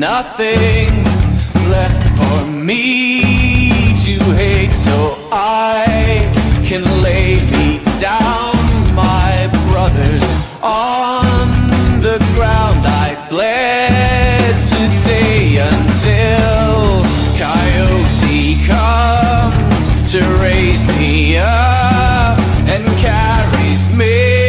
nothing left for me to hate, so I can lay me down, my brothers, on the ground. I bled today until Coyote comes to raise me up and carries me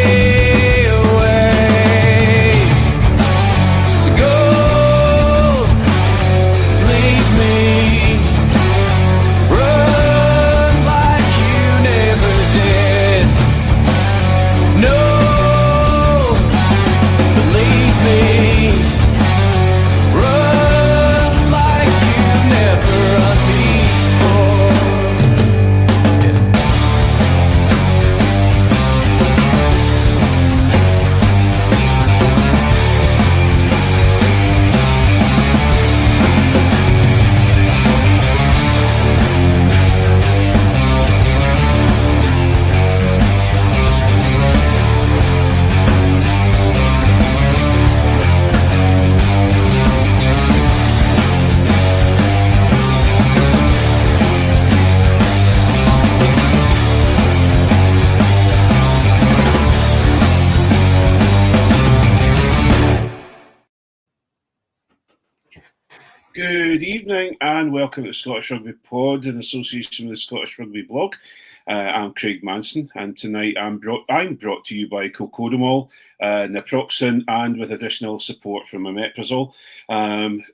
Good evening and welcome to the Scottish Rugby Pod in association with the Scottish Rugby Blog. I'm Craig Manson, and tonight I'm brought to you by Cocodamol, naproxen, and with additional support from omeprazole.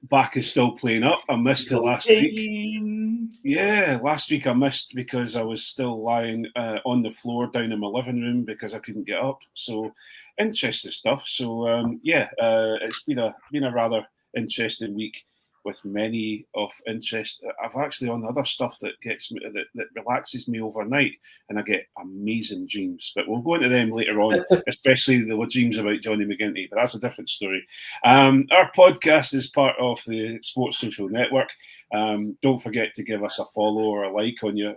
Back is still playing up. I missed it last week. Yeah, last week I missed because I was still lying on the floor down in my living room because I couldn't get up. So interesting stuff. So it's been a rather interesting week, with many of interest. I've actually on other stuff that gets me, that relaxes me overnight, and I get amazing dreams. But we'll go into them later on, especially the dreams about Johnny McGinty. But that's a different story. Our podcast is part of the Sports Social Network. Don't forget to give us a follow or a like on your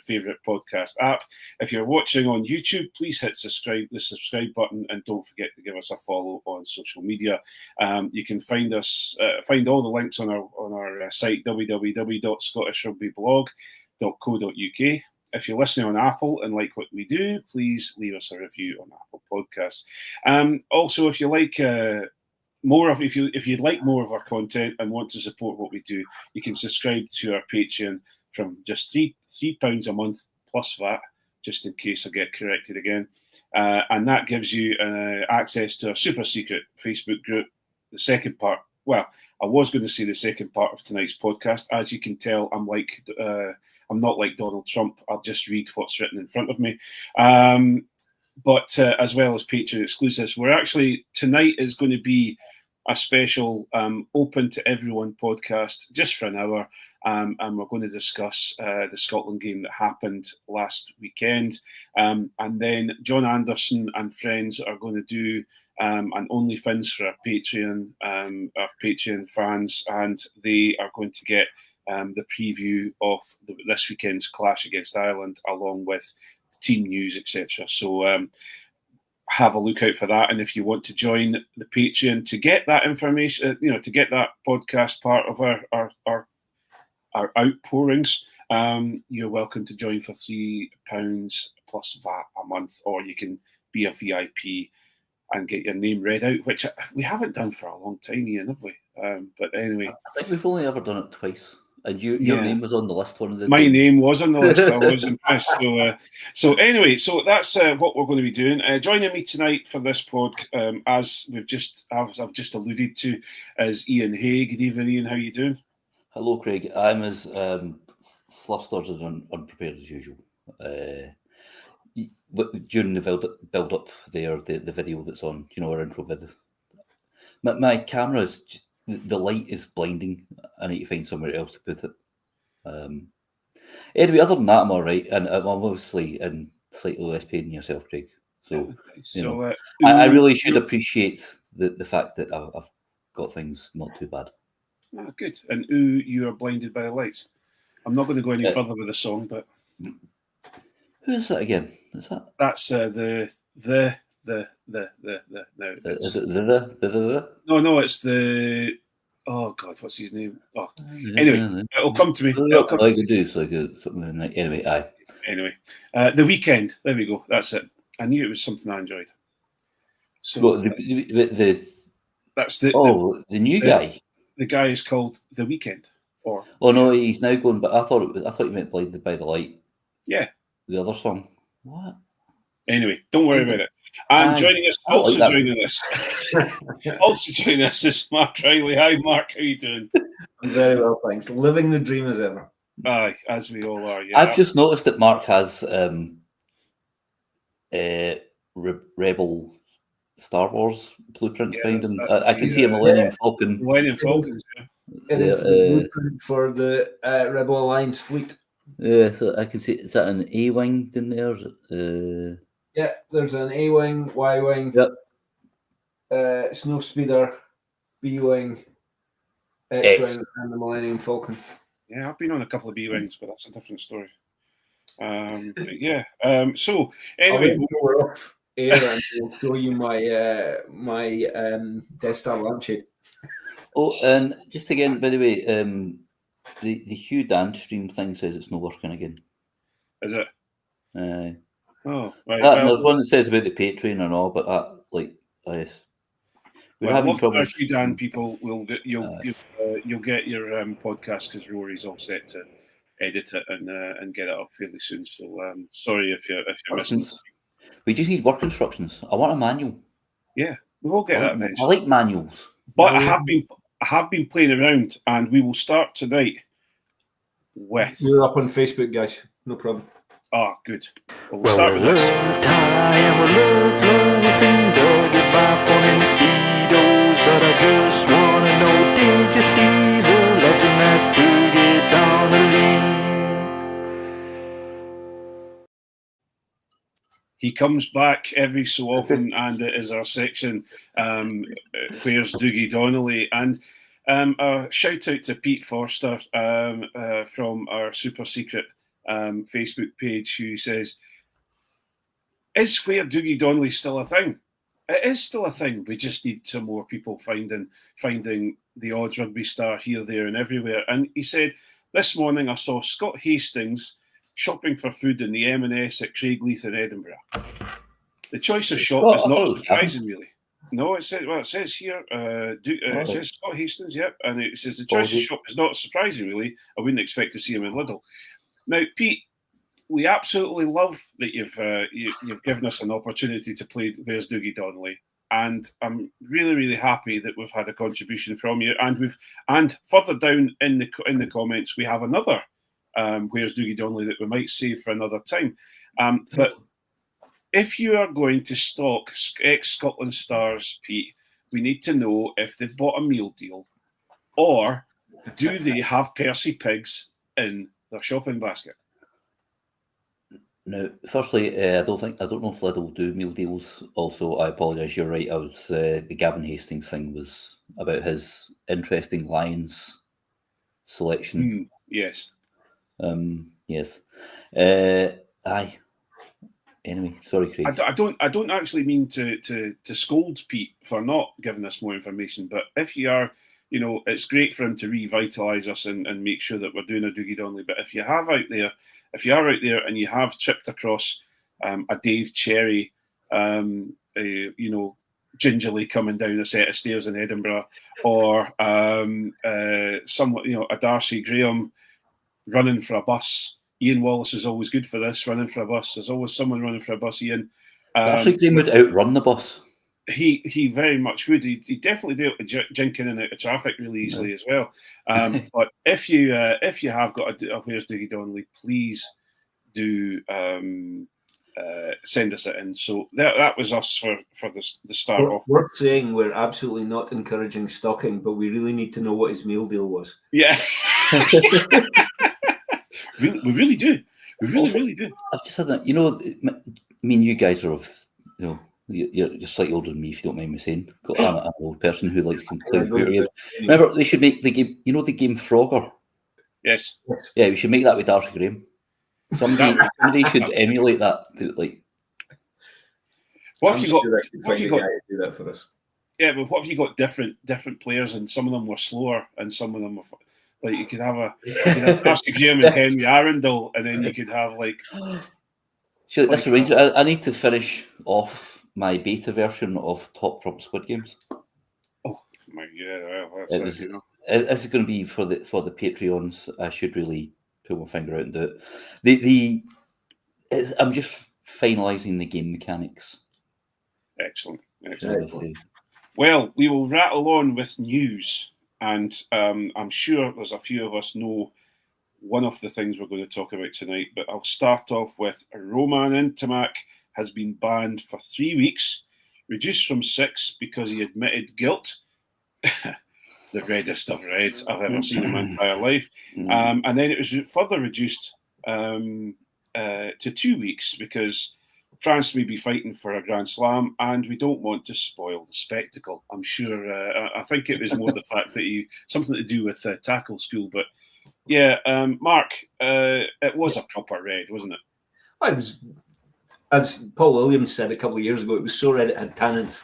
favourite podcast app. If you're watching on YouTube, please hit the subscribe button, and don't forget to give us a follow on social media. You can find all the links on our site www.scottishrugbyblog.co.uk. If you're listening on Apple and like what we do, please leave us a review on Apple Podcasts. Also, if you like if you'd like more of our content and want to support what we do, you can subscribe to our Patreon from just £3 a month plus VAT, just in case I get corrected again. And that gives you access to a super secret Facebook group. The second part, well, I was going to say the second part of tonight's podcast. As you can tell, I'm not like Donald Trump. I'll just read what's written in front of me. But as well as Patreon exclusives, we're actually, tonight is going to be a special open to everyone podcast just for an hour. And we're going to discuss the Scotland game that happened last weekend. And then John Anderson and friends are going to do an OnlyFins for our Patreon fans, and they are going to get the preview of this weekend's clash against Ireland, along with team news, etc. So have a look out for that. And if you want to join the Patreon to get that information, to get that podcast part of our outpourings, you're welcome to join for £3 plus VAT a month, or you can be a VIP and get your name read out, which we haven't done for a long time, Ian, have we? But anyway, I think we've only ever done it twice. And your name was on the list one of the My times. name was on the list. I was impressed. So anyway, so that's what we're going to be doing. Joining me tonight for this pod, as I've just alluded to, is Ian Hay. Good evening, Ian. How are you doing? Hello, Craig. I'm as flustered and unprepared as usual. During the build up there, the video that's on, our intro video, my camera is, the light is blinding. I need to find somewhere else to put it. Anyway, other than that, I'm all right, and I'm obviously in slightly less pain than yourself, Craig. So, I really should appreciate the fact that I've got things not too bad. Oh, good. And you are blinded by the lights. I'm not going to go any further with the song, but who is that again? Is that? That's No, Is it the? No, it's the Oh God, what's his name? Oh, anyway, it'll come to me. I could do something like anyway. Aye. Anyway, The Weekend. There we go. That's it. I knew it was something I enjoyed. So Well, the that's the new guy. The guy is called The Weekend. No, he's now going. But I thought you meant Blinded by the Light. Yeah, the other song. What? Anyway, don't worry about it. And joining us, joining us is Mark Riley. Hi, Mark. How you doing? I'm very well, thanks. Living the dream as ever. Aye, as we all are. Yeah. I've just noticed that Mark has Rebel Star Wars blueprints behind him. I can see a Millennium Falcon. Millennium Falcons. It is the blueprint for the Rebel Alliance fleet. Yeah, so I can see. Is that an A-wing in there? Yeah, there's an A-wing, Y-wing, Snowspeeder, B-wing, X-wing, and the Millennium Falcon. Yeah, I've been on a couple of B-wings, but that's a different story. So anyway, we're off air and we'll show you my Death Star lampshade. Oh, and just again, by the way, the Hugh Dance stream thing says it's not working again. Is it? Oh, right. There's one that says about the Patreon and all, but yes. We're having trouble. Hugh Dan people will get you'll get your podcast because Rory's all set to edit it and get it up fairly soon. So sorry if you're missing. We just need work instructions. I want a manual. Yeah, we will get that eventually. I like manuals. But I have been playing around, and we will start tonight with. We're up on Facebook, guys. No problem. Ah, good. We'll start with this. I am close and Dougie back on in speedos, but I just wanna know, did you see the legend that's Dougie Donnelly? He comes back every so often, and it is our section, Where's Dougie Donnelly? And a shout out to Pete Forster from our super secret Facebook page, who says, is Where Dougie Donnelly still a thing? It is still a thing. We just need some more people finding the odd rugby star here, there and everywhere. And he said, this morning I saw Scott Hastings shopping for food in the M&S at Craigleith in Edinburgh. The choice of shop is not surprising, really. No, it says here, it says Scott Hastings, yep, and it says the choice of shop is not surprising, really. I wouldn't expect to see him in Lidl. Now, Pete, we absolutely love that you've given us an opportunity to play Where's Dougie Donnelly, and I'm really, really happy that we've had a contribution from you. And further down in the comments, we have another Where's Dougie Donnelly that we might save for another time. But if you are going to stock ex-Scotland stars, Pete, we need to know if they've bought a meal deal, or do they have Percy Pigs in their shopping basket? No, firstly, I don't know if Lidl do meal deals. Also, I apologise. You're right. The Gavin Hastings thing was about his interesting Lions selection. Yes. Yes. Aye. Anyway, sorry, Craig. I don't actually mean to scold Pete for not giving us more information, but if you are, it's great for him to revitalise us and make sure that we're doing a Dougie Donnelly. But if you are out there and you have tripped across a Dave Cherry, gingerly coming down a set of stairs in Edinburgh, or a Darcy Graham running for a bus. Ian Wallace is always good for this, running for a bus. There's always someone running for a bus, Ian. Darcy Graham would outrun the bus. He very much would. He'd definitely be able to jink in and out of traffic really easily as well. But if you have got a Where's Dougie Donnelly, please do send us it in. So that was us for the start off. Worth saying, we're absolutely not encouraging stocking, but we really need to know what his meal deal was. Yeah. We really do. We really do. I've just had that. You guys are you're slightly older than me, if you don't mind me saying. I'm an old person who likes playing computer games. Remember, they should make the game. The game Frogger. Yes. Yeah, we should make that with Darcy Graham. Somebody should emulate that. What have you got to do that for us? Yeah, but what if you got different players, and some of them were slower, and some of them were like you could have Darcy Graham and Henry Arundel, and then you could have like. Sure, this arrange. I need to finish off my beta version of Top Trump Squid Games. Oh my yeah, well, This is going to be for the Patreons. I should really pull my finger out and do it. I'm just finalising the game mechanics. Excellent. Well, we will rattle on with news, and I'm sure there's a few of us know one of the things we're going to talk about tonight, but I'll start off with Roman Ntamack has been banned for 3 weeks, reduced from 6 because he admitted guilt. The reddest of red I've ever seen in my entire life. And then it was further reduced to 2 weeks because France may be fighting for a Grand Slam and we don't want to spoil the spectacle. I'm sure, I think it was more the fact that something to do with tackle school, but yeah, Mark, it was a proper red, wasn't it? It was, as Paul Williams said a couple of years ago, it was so red it had tannins.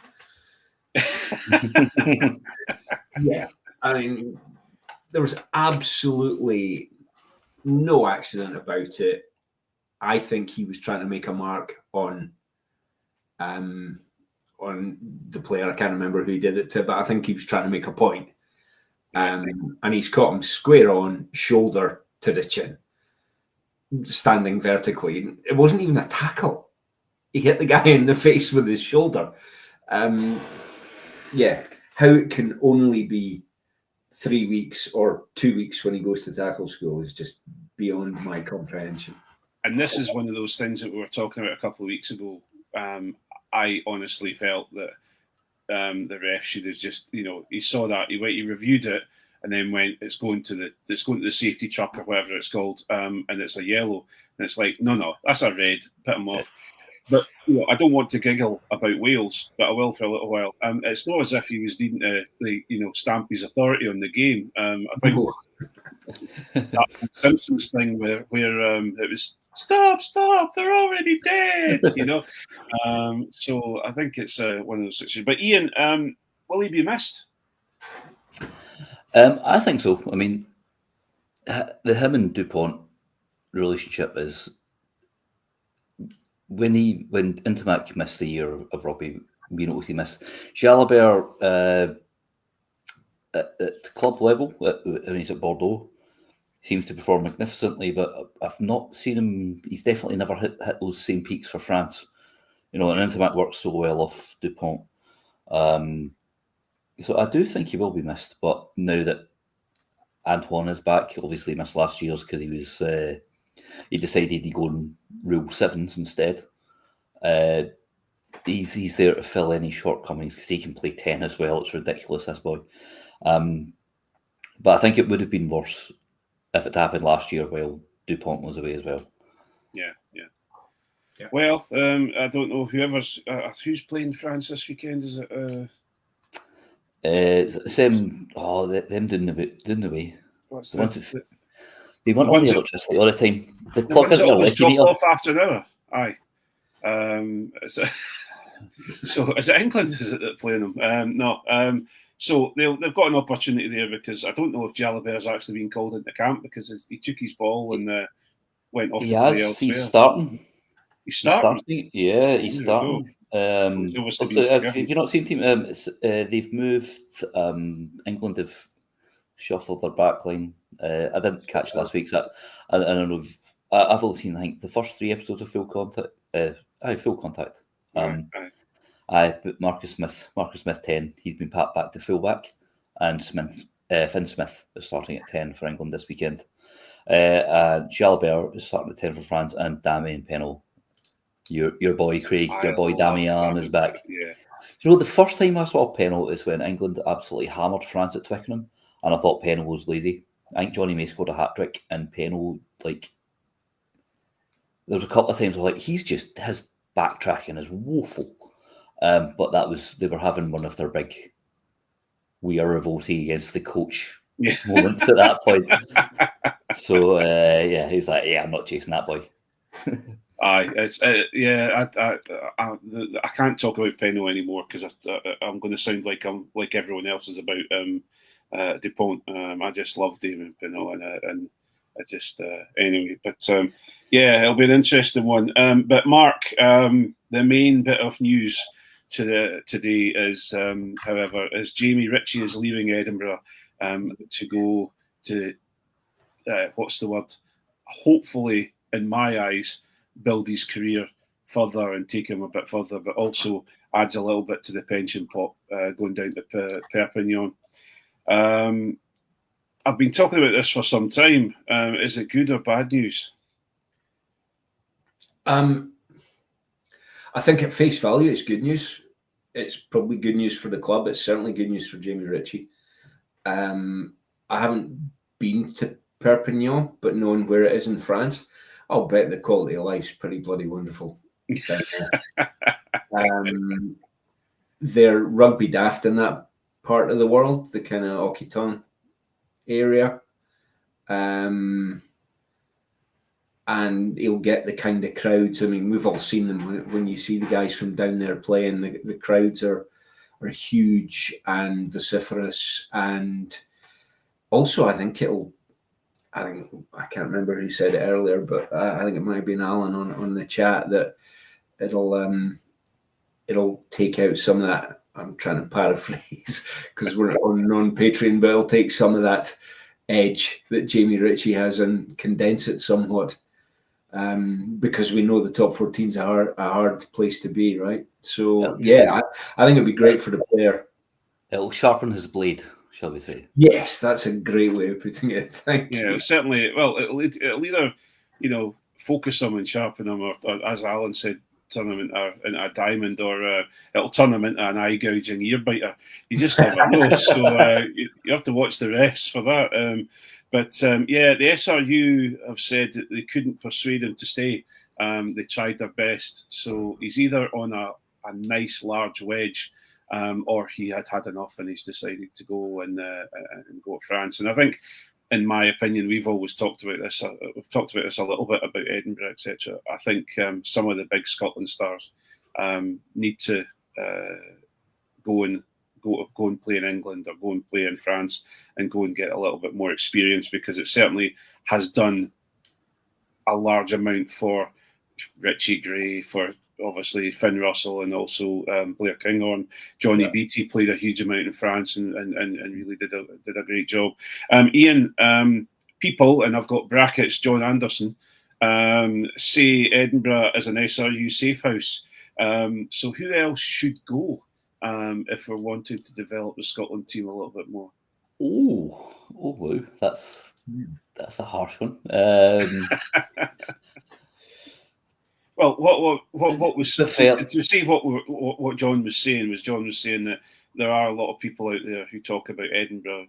Yeah, I mean, there was absolutely no accident about it. I think he was trying to make a mark on the player. I can't remember who he did it to, but I think he was trying to make a point. And he's caught him square on, shoulder to the chin, standing vertically. It wasn't even a tackle. He hit the guy in the face with his shoulder. Yeah, how it can only be 3 weeks or 2 weeks when he goes to tackle school is just beyond my comprehension. And this is one of those things that we were talking about a couple of weeks ago. I honestly felt that the ref should have just, he saw that, he reviewed it, and then went, it's going to the safety truck or whatever it's called, and it's a yellow, and it's like, no, that's a red, put him off. But I don't want to giggle about Wales, but I will for a little while. It's not as if he was needing to, stamp his authority on the game. I think that Simpsons thing where it was stop, they're already dead. So I think it's one of those situations. But Iain, will he be missed? I think so. I mean, the him and Dupont relationship is. When Ntamack missed the year of rugby, we noticed he missed. Jalabert at club level, when he's at Bordeaux, seems to perform magnificently, but I've not seen him. He's definitely never hit those same peaks for France. And Ntamack works so well off Dupont. So I do think he will be missed, but now that Antoine is back, obviously missed last year's because he decided he'd go and rule sevens instead. He's there to fill any shortcomings because he can play 10 as well. It's ridiculous, this boy. But I think it would have been worse if it happened last year while Dupont was away as well. Yeah. Well, I don't know who's playing France this weekend. Is it? It's them doing the way. What's They want all the electricity all the time. The ones that always drop off after an hour. Aye. So is it England? Is it that playing them? No. So they've got an opportunity there because I don't know if Jalabert's actually been called into camp because he took his ball and went off. He's starting. He's starting. Yeah, he's starting. Have you not seen team? They've moved. England have shuffled their backline. I didn't catch last week's. I don't know. I've only seen, I think, the first 3 episodes of Full Contact. Full Contact. I put Marcus Smith 10. He's been packed back to fullback, and Finn Smith is starting at 10 for England this weekend. Jalabert is starting at 10 for France, and Damien Pennell. Your boy Craig, your boy Damien is back. Yeah. The first time I saw Pennell is when England absolutely hammered France at Twickenham, and I thought Pennell was lazy. I think Johnny May scored a hat-trick, and Pennell, there was a couple of times where his backtracking is woeful. But they were having one of their big "we are revolting against the coach" moments at that point. So he was like, "Yeah, I'm not chasing that boy." Aye, it's yeah. I can't talk about Penno anymore because I'm going to sound like I'm like everyone else is about DuPont. I just love David Penno, and I just anyway. But yeah, it'll be an interesting one. But Mark, the main bit of news today is, however, is Jamie Ritchie is leaving Edinburgh to go to what's the word? Hopefully, in my eyes, build his career further and take him a bit further, but also adds a little bit to the pension pot going down to Perpignan. I've been talking about this for some time. Is it good or bad news? I think at face value, it's good news. It's probably good news for the club. It's certainly good news for Jamie Ritchie. I haven't been to Perpignan, but knowing where it is in France, I'll bet the quality of life's pretty bloody wonderful. They're rugby daft in that part of the world, the kind of Occitan area. And he'll get the kind of crowds. I mean, we've all seen them when you see the guys from down there playing. The crowds are huge and vociferous, and also I can't remember who said it earlier, but I think it might have been Alan on the chat that it'll take out some of that. I'm trying to paraphrase because we're on non-Patreon, but it'll take some of that edge that Jamie Ritchie has and condense it somewhat, because we know the top 14 is a hard place to be, right? So yeah, I think it'd be great for the player. It'll sharpen his blade, shall we say? Yes, that's a great way of putting it. Thank you. Certainly. Well, it'll either focus him and sharpen him, or as Alan said, turn him into a diamond, or it'll turn him into an eye gouging ear biter. You just never know. So you have to watch the refs for that. But the SRU have said that they couldn't persuade him to stay. They tried their best. So he's either on a nice large wedge, or he had enough and he's decided to go and go to France. And I think, in my opinion, we've always talked about this. We've talked about this a little bit about Edinburgh, etc. I think some of the big Scotland stars need to go and play in England, or go and play in France, and go and get a little bit more experience, because it certainly has done a large amount for Richie Gray, for obviously Finn Russell, and also Blair Kinghorn. Johnny Beattie played a huge amount in France and really did a great job. Ian, people, and I've got brackets, John Anderson, say Edinburgh is an SRU safe house. So who else should go if we're wanting to develop the Scotland team a little bit more? Oh, wow, that's a harsh one. Well, what was to see what John was saying that there are a lot of people out there who talk about Edinburgh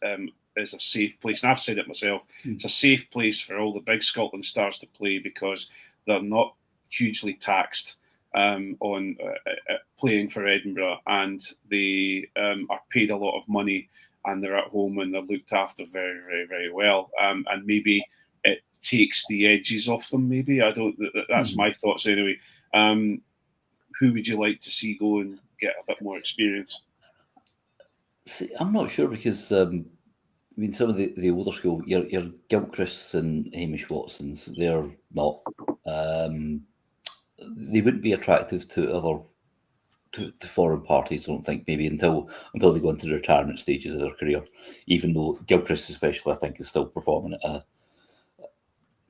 as a safe place, and I've said it myself. It's a safe place for all the big Scotland stars to play, because they're not hugely taxed on playing for Edinburgh, and they are paid a lot of money, and they're at home and they're looked after very, very, very well, and maybe it takes the edges off them. Maybe that's my thoughts anyway. Who would you like to see go and get a bit more experience? See, I'm not sure, because some of the older school, your Gilchrist and Hamish Watsons, they're not. They wouldn't be attractive to foreign parties, I don't think, maybe until they go into the retirement stages of their career. Even though Gilchrist, especially, I think, is still performing at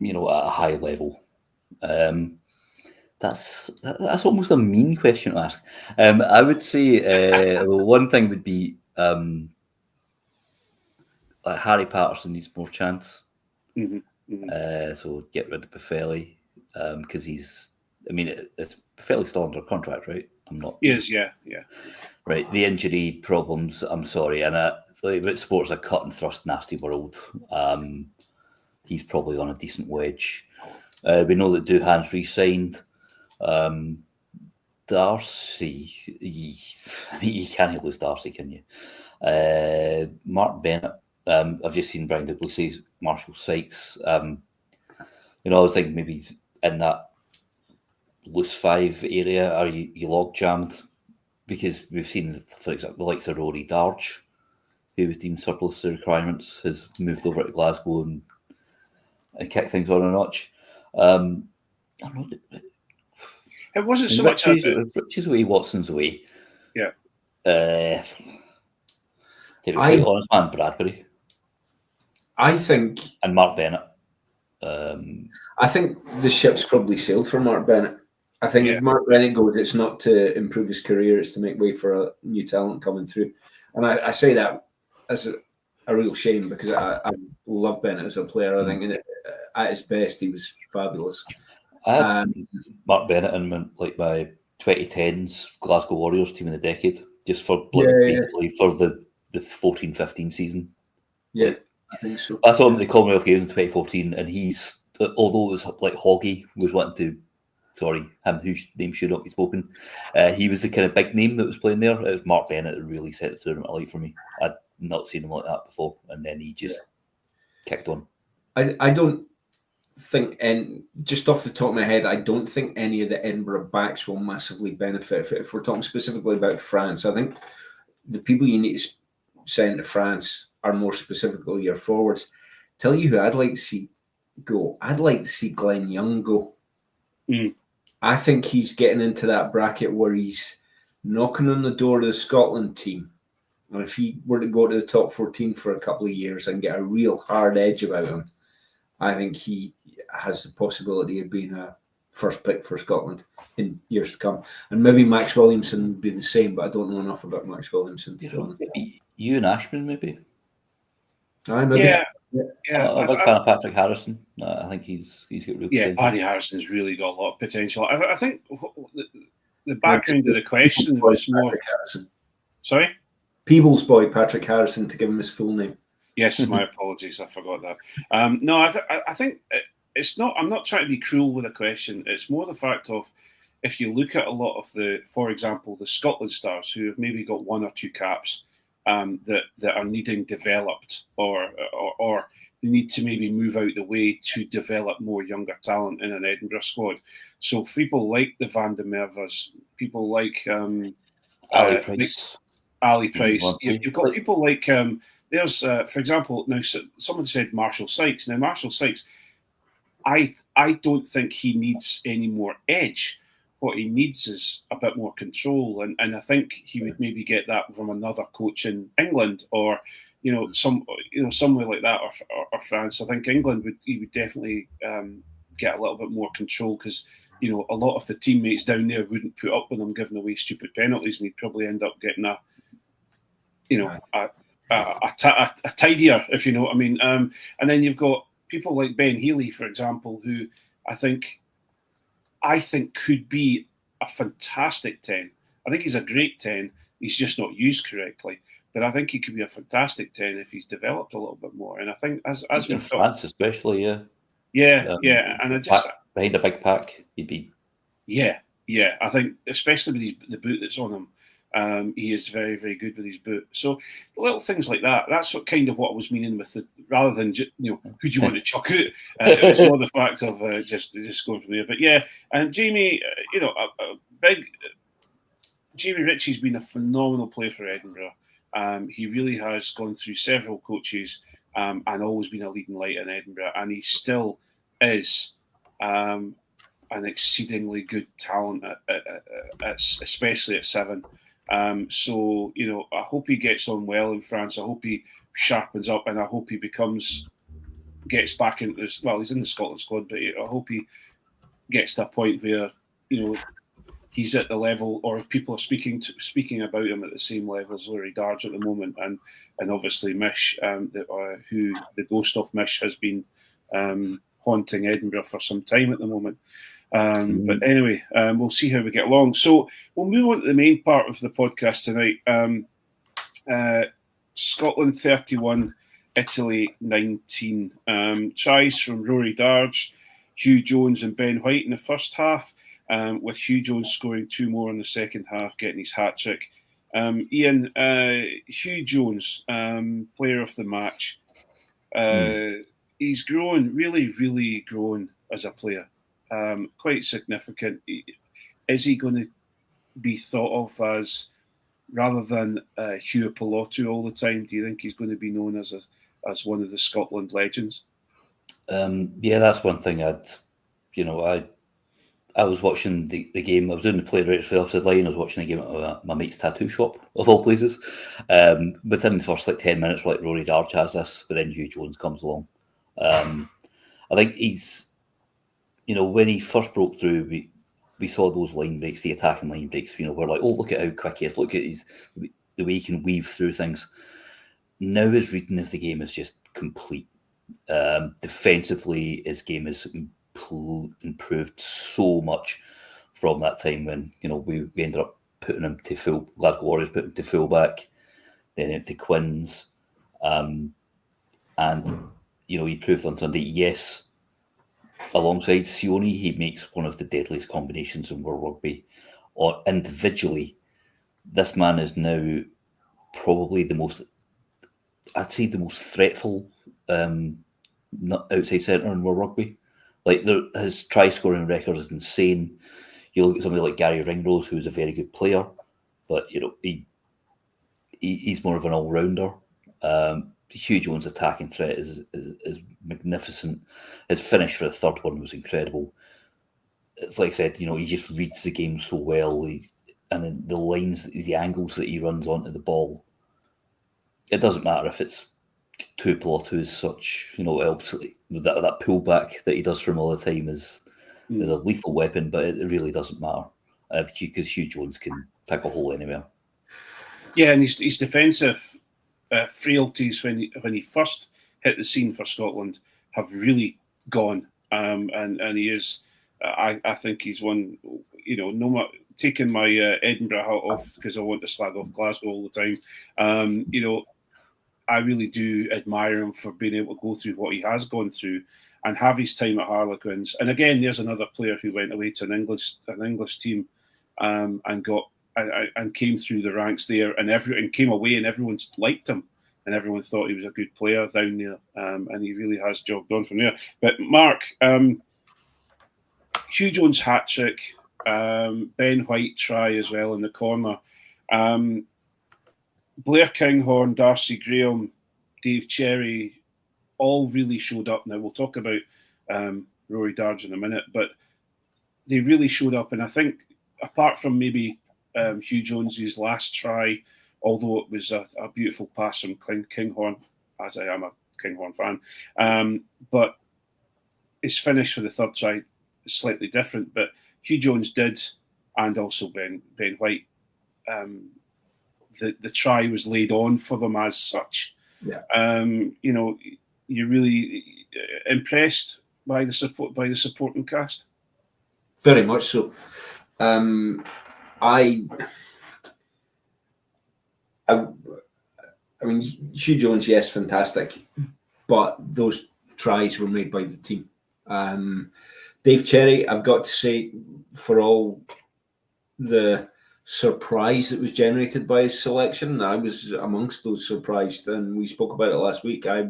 a high level. That's almost a mean question to ask. I would say one thing would be like Harry Patterson needs more chance. So get rid of Buffelli, because he's. It's Buffelli's still under contract, right? I'm not. He is, yeah. Right, the injury problems. I'm sorry, and sports a cut and thrust nasty world. He's probably on a decent wage. We know that Duhan's re-signed. Darcy, you can't lose Darcy, can you? Mark Bennett. I've just seen Brian Douglas say Marshall Sykes. I was thinking maybe in that loose five area? Are you log jammed? Because we've seen, for example, the likes of Rory Darge, who was deemed surplus to requirements, has moved over to Glasgow and kicked things on a notch. I'm not, It wasn't so much. Richie's away, Watson's away. Yeah. To be quite honest, man, Bradbury. I think. And Mark Bennett. I think the ship's probably sailed for Mark Bennett. I think if Mark Bennett goes, it's not to improve his career, it's to make way for a new talent coming through. And I say that as a real shame, because I love Bennett as a player. I think at his best, he was fabulous. I had Mark Bennett in my 2010s Glasgow Warriors team of the decade, just for basically for the 14-15 season. Yeah, I think so. I saw him at the Commonwealth Games in 2014, and he's, although it was like Hoggy was wanting to, him whose name should not be spoken, he was the kind of big name that was playing there. It was Mark Bennett that really set the tournament alight for me. I'd not seen him like that before, and then he just kicked on. I don't think, and just off the top of my head, I don't think any of the Edinburgh backs will massively benefit. If we're talking specifically about France, I think the people you need to send to France are more specifically your forwards. Tell you who I'd like to see go. I'd like to see Glenn Young go. I think he's getting into that bracket where he's knocking on the door of the Scotland team. And if he were to go to the top 14 for a couple of years and get a real hard edge about him, I think he has the possibility of being a first pick for Scotland in years to come. And maybe Max Williamson would be the same, but I don't know enough about Max Williamson. Maybe Ewan Ashman, maybe? Maybe. Yeah. I'm a big fan of Patrick Harrison. I think he's got real potential. Paddy Harrison's really got a lot of potential. I think the background of the question was more... Sorry? Peebles boy, Patrick Harrison, to give him his full name. Yes, my apologies. I forgot that. No, I think it's not... I'm not trying to be cruel with a question. It's more the fact of, if you look at a lot of for example, the Scotland stars who have maybe got one or two caps, that are needing developed, or they need to maybe move out the way to develop more younger talent in an Edinburgh squad. So people like the Van der Merwes, people like Ali Price. You've got people like there's for example, now someone said Marshall Sykes. Now Marshall Sykes, I don't think he needs any more edge. What he needs is a bit more control, and I think he would maybe get that from another coach in England, or somewhere like that, or France. I think England would definitely get a little bit more control, because a lot of the teammates down there wouldn't put up with him giving away stupid penalties, and he'd probably end up getting a tidier, if you know what I mean. And then you've got people like Ben Healy, for example, who I think could be a fantastic 10. I think he's a great 10. He's just not used correctly. But I think he could be a fantastic 10 if he's developed a little bit more. And I think as in France, especially, and I just behind a big pack, he'd be. Yeah. I think especially with the boot that's on him, he is very, very good with his boot. So little things like that. That's what I was meaning with it, rather than who do you want to chuck out? It's more the fact of just going from there. But yeah, and Jamie, Jamie Ritchie's been a phenomenal player for Edinburgh. He really has gone through several coaches and always been a leading light in Edinburgh, and he still is an exceedingly good talent, especially at 7. So I hope he gets on well in France. I hope he sharpens up, and I hope he gets back into this. Well, he's in the Scotland squad, but I hope he gets to a point where he's at the level, or if people are speaking about him at the same level as Rory Darge at the moment, and obviously Mish, who the ghost of Mish has been haunting Edinburgh for some time at the moment. But anyway, we'll see how we get along. So we'll move on to the main part of the podcast tonight. Scotland 31, Italy 19. Tries from Rory Darge, Hugh Jones and Ben White in the first half, with Hugh Jones scoring 2 more in the second half, getting his hat-trick. Iain, Hugh Jones, player of the match. He's grown, really, really grown as a player. quite significant. Is he going to be thought of as, rather than Hugh Pilotu all the time, do you think he's going to be known as one of the Scotland legends? Yeah, that's one thing I was watching the game. I was doing the play right for the offside line. I was watching the game at my mate's tattoo shop, of all places. Within the first 10 minutes, we're like, Rory Darge has this, but then Hugh Jones comes along. I think he's, when he first broke through, we saw those line breaks, the attacking line breaks. We're like, oh, look at how quick he is. Look at the way he can weave through things. Now his reading of the game is just complete. Defensively, his game is improved so much from that time when we ended up putting him to full. Glasgow Warriors put him to full back, then into Quins, and he proved on Sunday. Yes, alongside Sione, he makes one of the deadliest combinations in World Rugby. Or individually, this man is now probably the most threatful outside centre in World Rugby. Like his try scoring record is insane. You look at somebody like Gary Ringrose, who's a very good player, but he's more of an all rounder. Hugh Jones' attacking threat is magnificent. His finish for the third one was incredible. It's like I said, he just reads the game so well. And the lines, the angles that he runs onto the ball, it doesn't matter if it's two Pilotu as such, that pullback that he does from all the time is a lethal weapon, but it really doesn't matter because Hugh Jones can pick a hole anywhere. Yeah, and his defensive frailties when he first hit the scene for Scotland have really gone, and he is. I think he's one. No matter taking my Edinburgh hat off because I want to slag off Glasgow all the time. I really do admire him for being able to go through what he has gone through and have his time at Harlequins. And again, there's another player who went away to an English team and came through the ranks there, and came away, and everyone liked him, and everyone thought he was a good player down there, and he really has jogged on from there. But Mark, Hugh Jones hat trick, Ben White try as well in the corner. Blair Kinghorn, Darcy Graham, Dave Cherry, all really showed up. Now, we'll talk about Rory Darge in a minute, but they really showed up. And I think, apart from maybe Hugh Jones's last try, although it was a beautiful pass from Kinghorn, as I am a Kinghorn fan, but his finish for the third try is slightly different. But Hugh Jones did, and also Ben White, the try was laid on for them as such. Yeah. You're really impressed by the supporting cast. Very much so. I mean, Hugh Jones, yes, fantastic, but those tries were made by the team. Dave Cherry, I've got to say, for all the surprise that was generated by his selection, I was amongst those surprised, and we spoke about it last week. I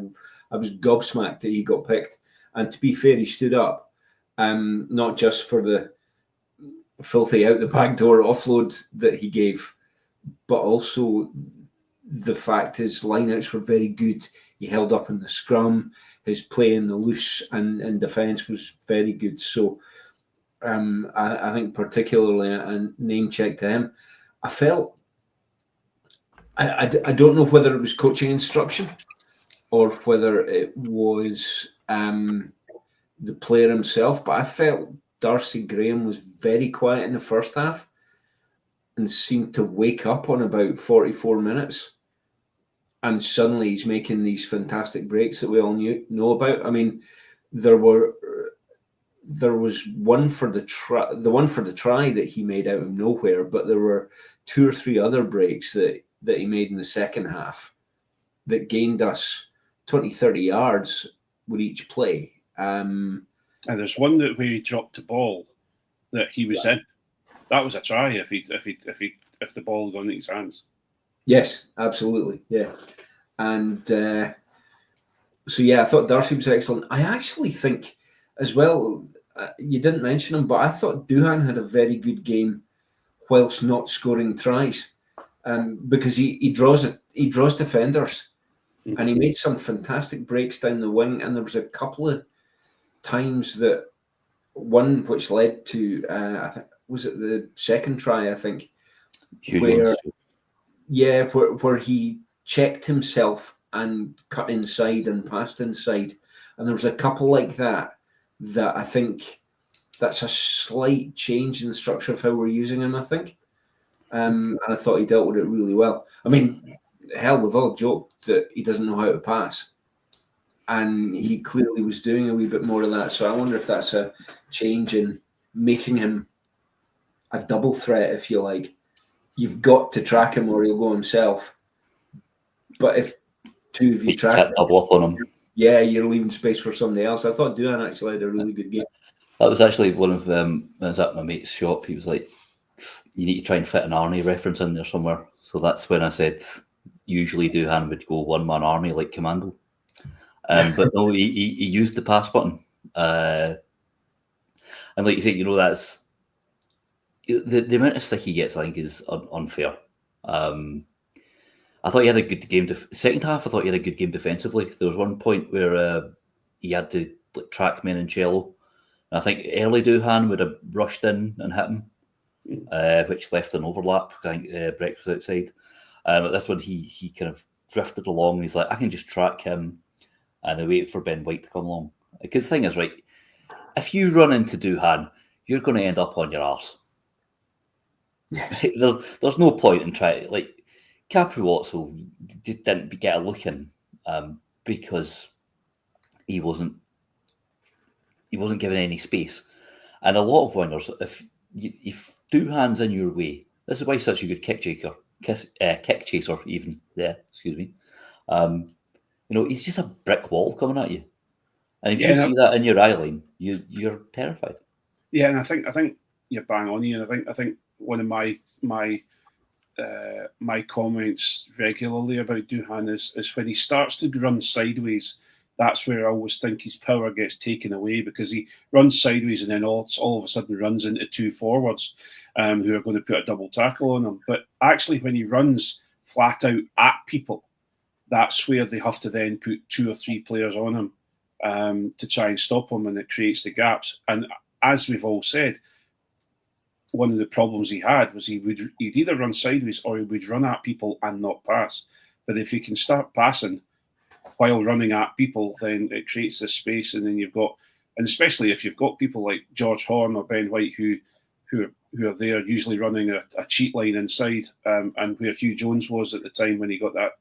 was gobsmacked that he got picked, and to be fair, he stood up, not just for the filthy out the back door offload that he gave, but also the fact his lineouts were very good. He held up in the scrum, his play in the loose and in defence was very good. So I think particularly a name check to him. I felt, I don't know whether it was coaching instruction or whether it was the player himself, but I felt Darcy Graham was very quiet in the first half and seemed to wake up on about 44 minutes. And suddenly he's making these fantastic breaks that we all know about. I mean, there was one for the try that he made out of nowhere, but there were 2 or 3 other breaks that he made in the second half that gained us 20, 30 yards with each play. And there's one where he dropped the ball that he was in. That was a try if the ball had gone into his hands. Yes, absolutely. Yeah. And so, I thought Darcy was excellent. I actually think as well, you didn't mention him, but I thought Doohan had a very good game whilst not scoring tries, because he draws defenders, and he made some fantastic breaks down the wing. And there was a couple of times that one which led to I think was it the second try, I think, where he checked himself and cut inside and passed inside, and there was a couple like that I think that's a slight change in the structure of how we're using him, I think. And I thought he dealt with it really well. I mean, hell, we've all joked that he doesn't know how to pass, and he clearly was doing a wee bit more of that. So I wonder if that's a change in making him a double threat, if you like. You've got to track him or he'll go himself. But if two of you track him, double up on him. Yeah, you're leaving space for somebody else. I thought Doohan actually had a really good game. That was actually one of them. I was at my mate's shop. He was like, you need to try and fit an Arnie reference in there somewhere. So that's when I said, usually Doohan would go one-man army like Commando. But no, he used the pass button. And like you said, that's the amount of stick he gets, I think, is unfair. I thought he had a good game. Second half, I thought he had a good game defensively. There was one point where he had to track Menoncello. And I think early Doohan would have rushed in and hit him, which left an overlap. I think Brex was outside. But this one, he kind of drifted along. He's like, I can just track him and then wait for Ben White to come along. Because the thing is, right, if you run into Doohan, you're going to end up on your arse. Yes. There's no point in trying, like, Capri-Watso just didn't get a look in because he wasn't given any space. And a lot of wingers, if Doohan's in your way, this is why he's such a good kick chaser, even there. Excuse me. He's just a brick wall coming at you, and if you see that in your eye line, you're terrified. Yeah, and I think you're bang on, Ian. I think one of my comments regularly about Doohan is when he starts to run sideways. That's where I always think his power gets taken away, because he runs sideways and then all of a sudden runs into two forwards who are going to put a double tackle on him. But actually, when he runs flat out at people, that's where they have to then put two or three players on him to try and stop him, and it creates the gaps. And as we've all said, one of the problems he had was he'd either run sideways or he would run at people and not pass. But if he can start passing while running at people, then it creates this space, and then and especially if you've got people like George Horn or Ben White who are there usually running a cheat line inside, and where Hugh Jones was at the time when he got that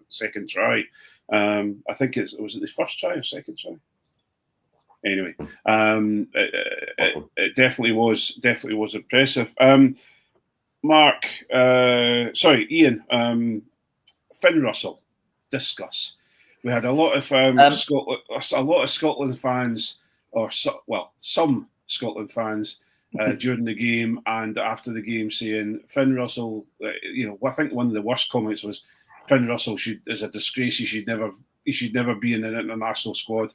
second try. I think was it the first try or second try? Anyway, it definitely was impressive. Mark, Ian, Finn Russell, discuss. We had a lot of Scotland fans, some Scotland fans during the game and after the game saying Finn Russell. I think one of the worst comments was Finn Russell is a disgrace. He should never be in an international squad.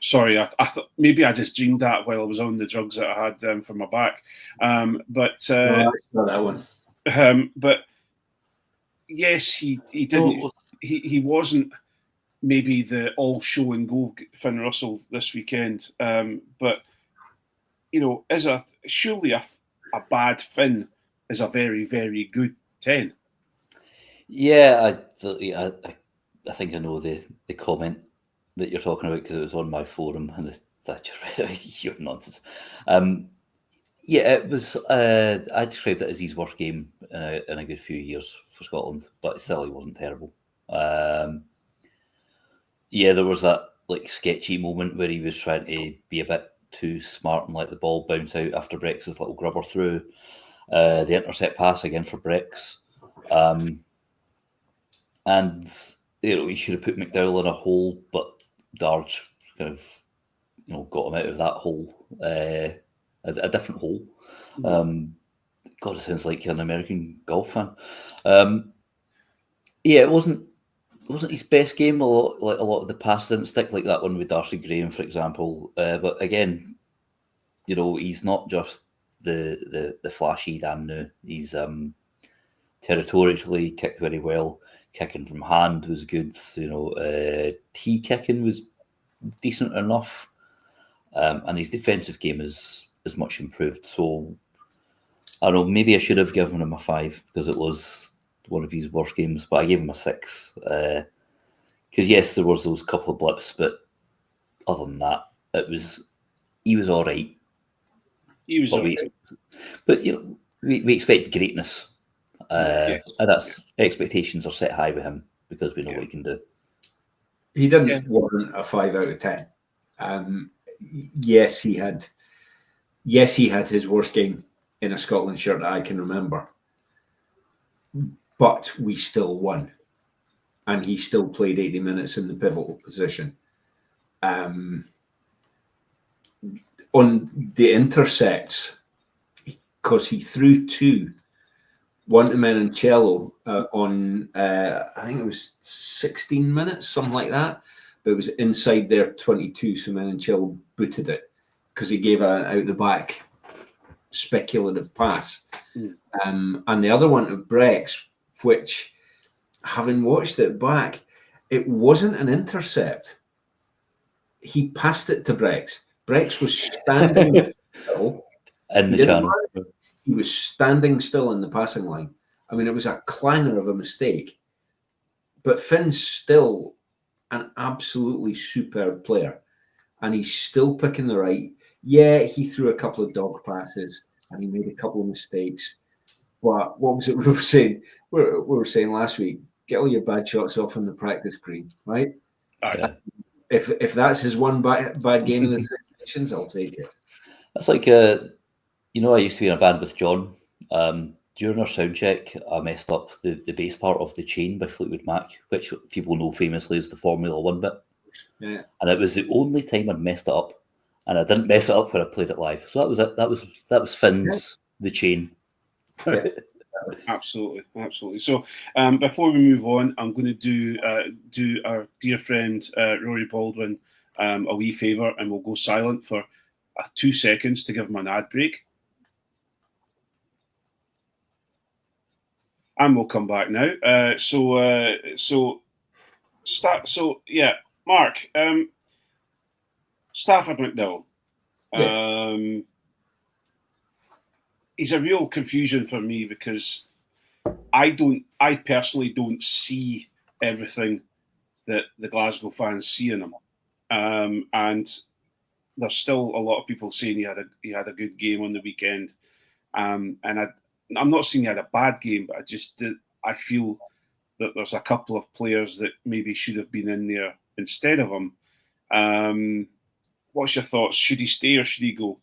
Sorry, I thought maybe I just dreamed that while I was on the drugs that I had for my back. No, that's not that one. But yes, he didn't. He wasn't maybe the all show and go Finn Russell this weekend. But surely a bad Finn is a very, very good 10. Yeah, I think I know the comment that you're talking about, because it was on my forum and I just read it. You're nonsense. It was. I described it as his worst game in a good few years for Scotland, but still, he wasn't terrible. There was that sketchy moment where he was trying to be a bit too smart and let the ball bounce out after Brex's little grubber through. The intercept pass again for Brex, and he should have put McDowell in a hole, but Darge kind of got him out of that hole, a different hole. God, it sounds like an American golf fan. It wasn't wasn't his best game. A lot of the passes didn't stick, like that one with Darcy Graham, for example. But again, he's not just the flashy Dan now. He's territorially kicked very well. Kicking from hand was good. Tee kicking was decent enough, and his defensive game is much improved. So I don't know. Maybe I should have given him a 5 because it was one of his worst games, but I gave him a 6 because yes, there was those couple of blips, but other than that, he was all right. He was, but we expect greatness, yes. and that's expectations are set high with him because we know what he can do. He didn't warrant a 5 out of 10. Yes, he had his worst game in a Scotland shirt that I can remember, but we still won, and he still played 80 minutes in the pivotal position. On the intercepts, because he threw 2, one to Menoncello on I think it was 16 minutes, something like that, but it was inside their 22, so Menoncello booted it because he gave an out the back speculative pass. And the other one to Brex, which, having watched it back, it wasn't an intercept. He passed it to Brex. Brex was standing still in the channel. He was standing still in the passing line. I mean, it was a clanger of a mistake, but Finn's still an absolutely superb player, and he's still picking the right. Yeah, he threw a couple of dog passes and he made a couple of mistakes. But what was it we were saying? We were saying last week, get all your bad shots off on the practice green, right? Yeah. If that's his one bad game in the situations, I'll take it. That's like I used to be in a band with John. During our sound check, I messed up the bass part of The Chain by Fleetwood Mac, which people know famously as the Formula One bit. Yeah. And it was the only time I'd messed it up, and I didn't mess it up when I played it live. So that was it. That was Finn's The Chain. Yeah. Absolutely. So before we move on, I'm going to do our dear friend Rory Baldwin a wee favour, and we'll go silent for 2 seconds to give him an ad break. And we'll come back now. Mark, Stafford McDowell. Yeah. He's a real confusion for me because I personally don't see everything that the Glasgow fans see in him. And there's still a lot of people saying he had a good game on the weekend. And I'm not saying he had a bad game, but I feel that there's a couple of players that maybe should have been in there instead of him. What's your thoughts? Should he stay or should he go?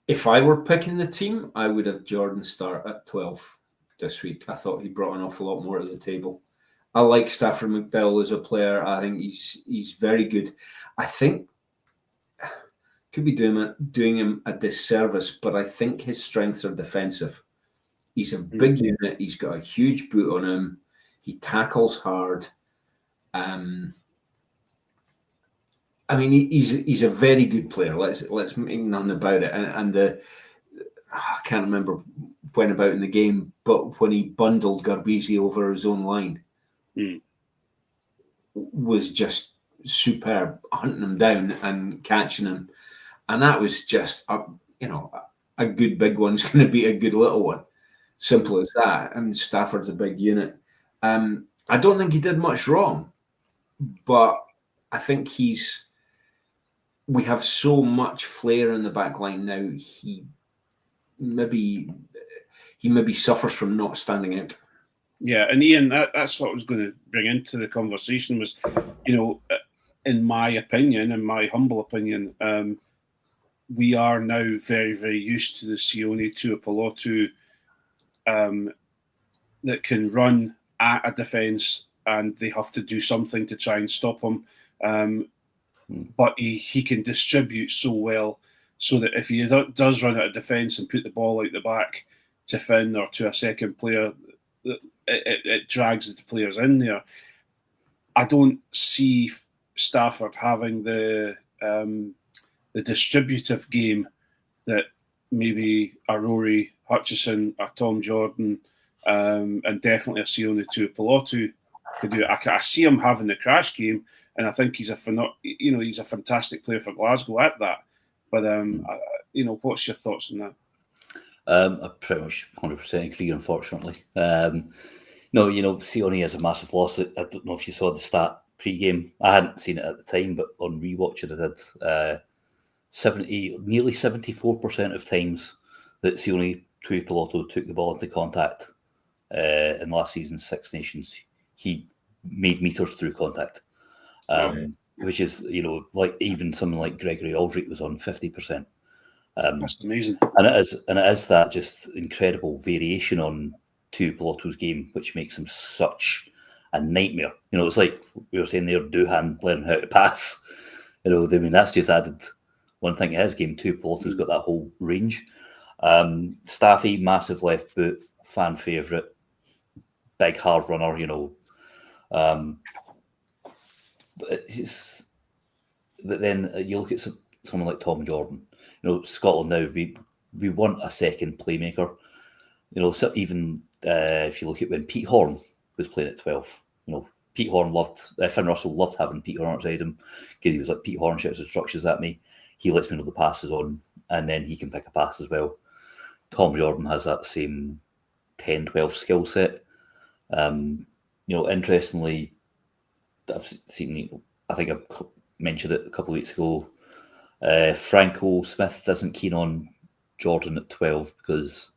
If I were picking the team, I would have Jordan start at 12 this week. I thought he brought an awful lot more to the table. I like Stafford McDowell as a player. I think he's very good. I think could be doing him a disservice, but I think his strengths are defensive. He's a big unit. He's got a huge boot on him. He tackles hard. I mean, he's a very good player. Let's make none about it. And I can't remember when about in the game, but when he bundled Garbisi over his own line, was just superb, hunting him down and catching him. And that was just a good big one's going to be a good little one. Simple as that. And Stafford's a big unit. I don't think he did much wrong, but I think we have so much flair in the back line now. He maybe suffers from not standing out. Yeah, and Iain, that's what I was going to bring into the conversation was, in my opinion, in my humble opinion, we are now very, very used to the Sione Tuipulotu that can run at a defence and they have to do something to try and stop him. But he can distribute so well so that if he does run out of defence and put the ball out the back to Finn or to a second player, it drags the players in there. I don't see Stafford having the distributive game that maybe a Rory Hutchison, a Tom Jordan, and definitely a Sione Tuipulotu could do. I see him having the crash game, and I think he's a fantastic player for Glasgow at that. But what's your thoughts on that? I pretty much 100% agree, unfortunately. No, Sione is a massive loss. I don't know if you saw the stat pre-game. I hadn't seen it at the time, but on rewatching it, I did. Nearly 74% of times that Sione Tuipulotu took the ball into contact in last season's Six Nations, he made meters through contact, which is, like even someone like Gregory Aldrich was on 50%. That's amazing. And it is that just incredible variation on Tuipulotu's game, which makes him such a nightmare. It's like we were saying there, Doohan learning how to pass. That's just added one thing to his game. Tuipulotu's got that whole range. Staffy, massive left boot, fan favourite, big hard runner, but then you look at someone like Tom Jordan. Scotland now, we want a second playmaker. So even if you look at when Pete Horne was playing at 12, Pete Horne Finn Russell loved having Pete Horne outside him because he was like, Pete Horne shouts instructions at me. He lets me know the pass is on, and then he can pick a pass as well. Tom Jordan has that same 10, 12 skill set. Interestingly, I've seen, I think I mentioned it a couple of weeks ago, Franco Smith isn't keen on Jordan at 12 because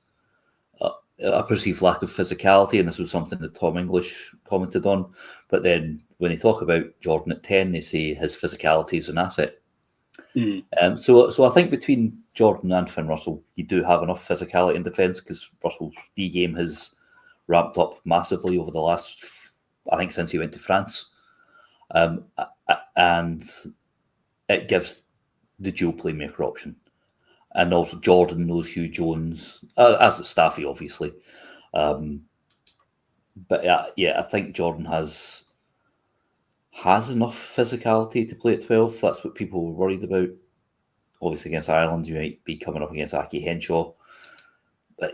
a perceived lack of physicality, and this was something that Tom English commented on. But then when they talk about Jordan at 10, they say his physicality is an asset. So I think between Jordan and Finn Russell, you do have enough physicality in defence because Russell's D game has ramped up massively over the last, I think, since he went to France. And it gives the dual playmaker option. And also Jordan knows Hugh Jones, as does Staffy, obviously. But I think Jordan has enough physicality to play at 12. That's what people were worried about. Obviously, against Ireland, you might be coming up against Aki Henshaw. But,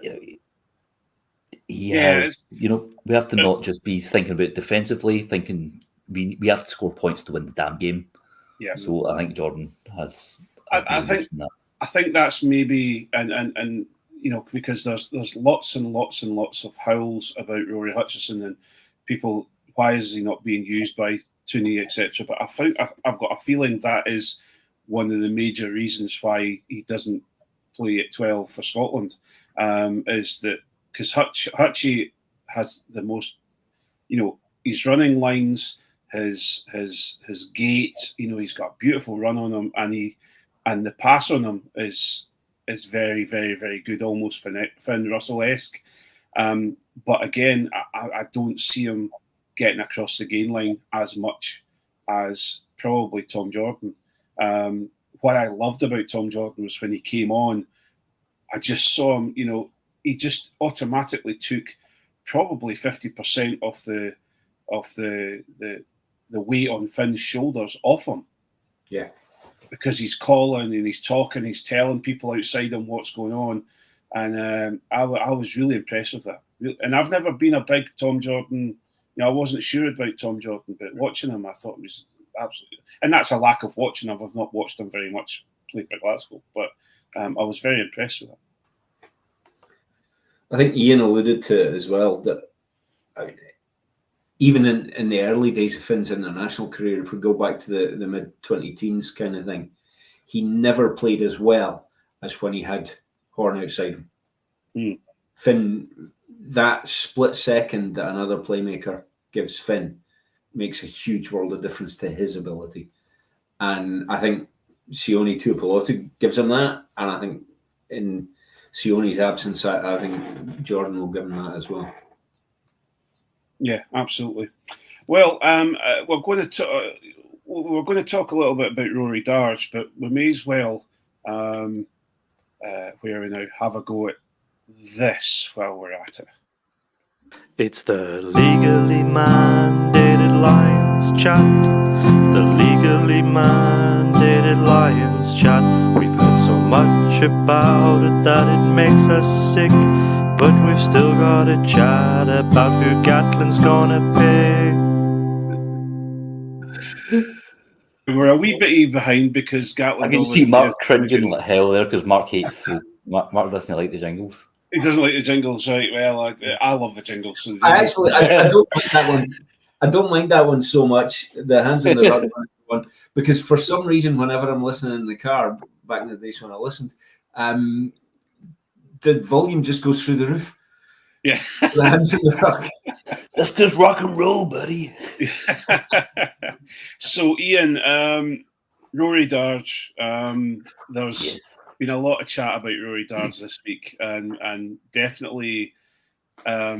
he has, we have to not just be thinking about defensively, thinking we have to score points to win the damn game. Yeah. So I think Jordan has. I think that's maybe, and because there's lots and lots and lots of howls about Rory Hutchison and people, why is he not being used by Tooney, etc. But I've got a feeling that is one of the major reasons why he doesn't play at 12 for Scotland, is that because Hutchie has the most, his running lines, his gait, he's got a beautiful run on him, and the pass on him is very, very, very good, almost Finn Russell-esque. But again, I don't see him getting across the gain line as much as probably Tom Jordan. What I loved about Tom Jordan was when he came on, I just saw him, he just automatically took probably 50% of the weight on Finn's shoulders off him. Yeah. Because he's calling and he's talking, he's telling people outside him what's going on. And I was really impressed with that. And I've never been a big Tom Jordan, I wasn't sure about Tom Jordan, but watching him, I thought it was absolutely, and that's a lack of watching him. I've not watched him very much play for Glasgow, but I was very impressed with it. I think Iain alluded to it as well, that even in the early days of Finn's international career, if we go back to the mid-20 teens kind of thing, he never played as well as when he had Horne outside him. Finn, that split second that another playmaker gives Finn makes a huge world of difference to his ability. And I think Sione Tuipulotu gives him that. And I think in Sione's absence, I think Jordan will give him that as well. Yeah, absolutely. Well, we're going to talk a little bit about Rory Darge, but we may as well, where we now have a go at this while we're at it. It's the legally mandated Lions chat. The legally mandated Lions chat. We've heard so much about it that it makes us sick, but we've still got to chat about who Gatlin's gonna pick. We were a wee bit behind because Gatland. I can see Mark cringing like hell there because Mark hates Mark doesn't like the jingles. He doesn't like the jingles, right? Well, I love the jingles. So I don't mind that one. I don't mind that one so much. The hands in the rug one, because for some reason, whenever I'm listening in the car, back in the days when I listened, the volume just goes through the roof. Yeah, the hands in the rug. That's just rock and roll, buddy. So, Iain, Rory Darge. There's been a lot of chat about Rory Darge this week, and definitely, I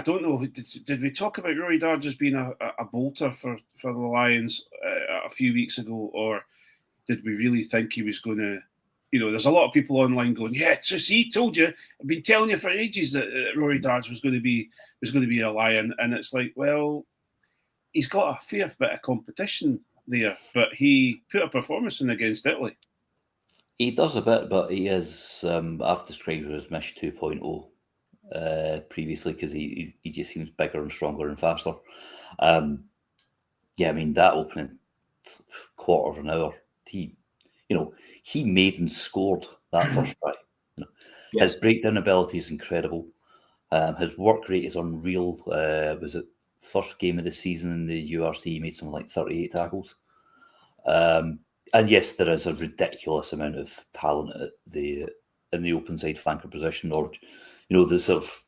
don't know. Did we talk about Rory Darge as being a bolter for the Lions a few weeks ago, or did we really think he was going to? You know, there's a lot of people online going, "Yeah, so see, told you. I've been telling you for ages that Rory Darge was going to be a Lion," and it's like, well, he's got a fair bit of competition there, but he put a performance in against Italy. He does a bit, but he is. I've described him as Mish 2.0 previously because he just seems bigger and stronger and faster. Yeah, I mean that opening quarter of an hour, he made and scored that first try. His breakdown ability is incredible. His work rate is unreal. Was it first game of the season in the URC? He made something like 38 tackles. And yes, there is a ridiculous amount of talent in the open side flanker position, or the sort of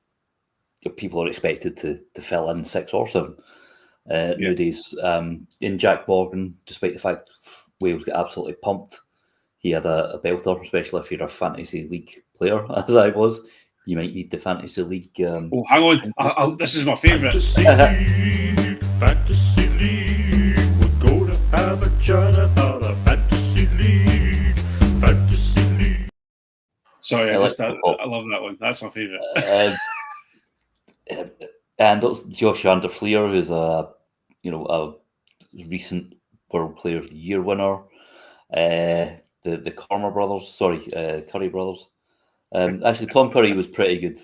people are expected to fill in 6 or 7 nowadays. In Jack Morgan, despite the fact Wales get absolutely pumped, he had a belter, especially if you're a fantasy league player, as I was. You might need the fantasy league. Hang on! This is my favourite. Fantasy league. We're going to have a chat about a fantasy league. Fantasy league. Sorry, I love that one. That's my favourite. And Josh Van der Fleer, who's a recent World Player of the Year winner. The Curry brothers. Actually, Tom Curry was pretty good.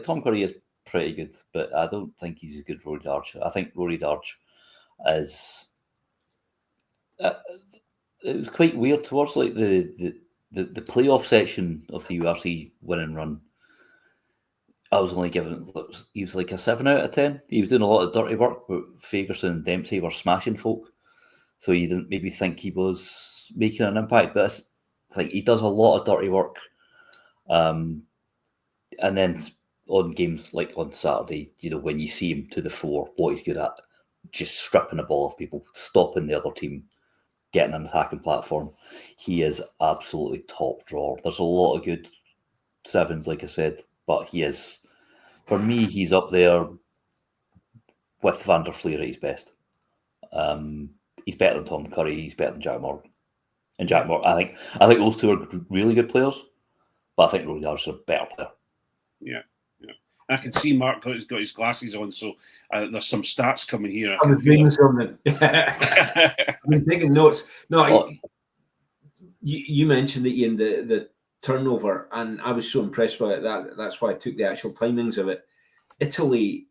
Tom Curry is pretty good, but I don't think he's as good as Rory Darge. I think Rory Darge is. It was quite weird towards like the playoff section of the URC win and run. I was only given. He was like a 7 out of 10. He was doing a lot of dirty work, but Ferguson and Dempsey were smashing folk. So you didn't maybe think he was making an impact, but it's like he does a lot of dirty work. And then on games like on Saturday, when you see him to the fore, what he's good at, just stripping the ball off people, stopping the other team, getting an attacking platform. He is absolutely top drawer. There's a lot of good 7s, like I said, but he is, for me, he's up there with Van der Fleer at his best. He's better than Tom Curry. He's better than Jack Morgan. And Jack Morgan, I think those two are really good players, but I think Rory Darge is a better player. Yeah. I can see Mark got his glasses on, so there's some stats coming here. I'm reading something. I've been taking notes. No, you mentioned that, Iain, the turnover, and I was so impressed by it that's why I took the actual timings of it. Italy.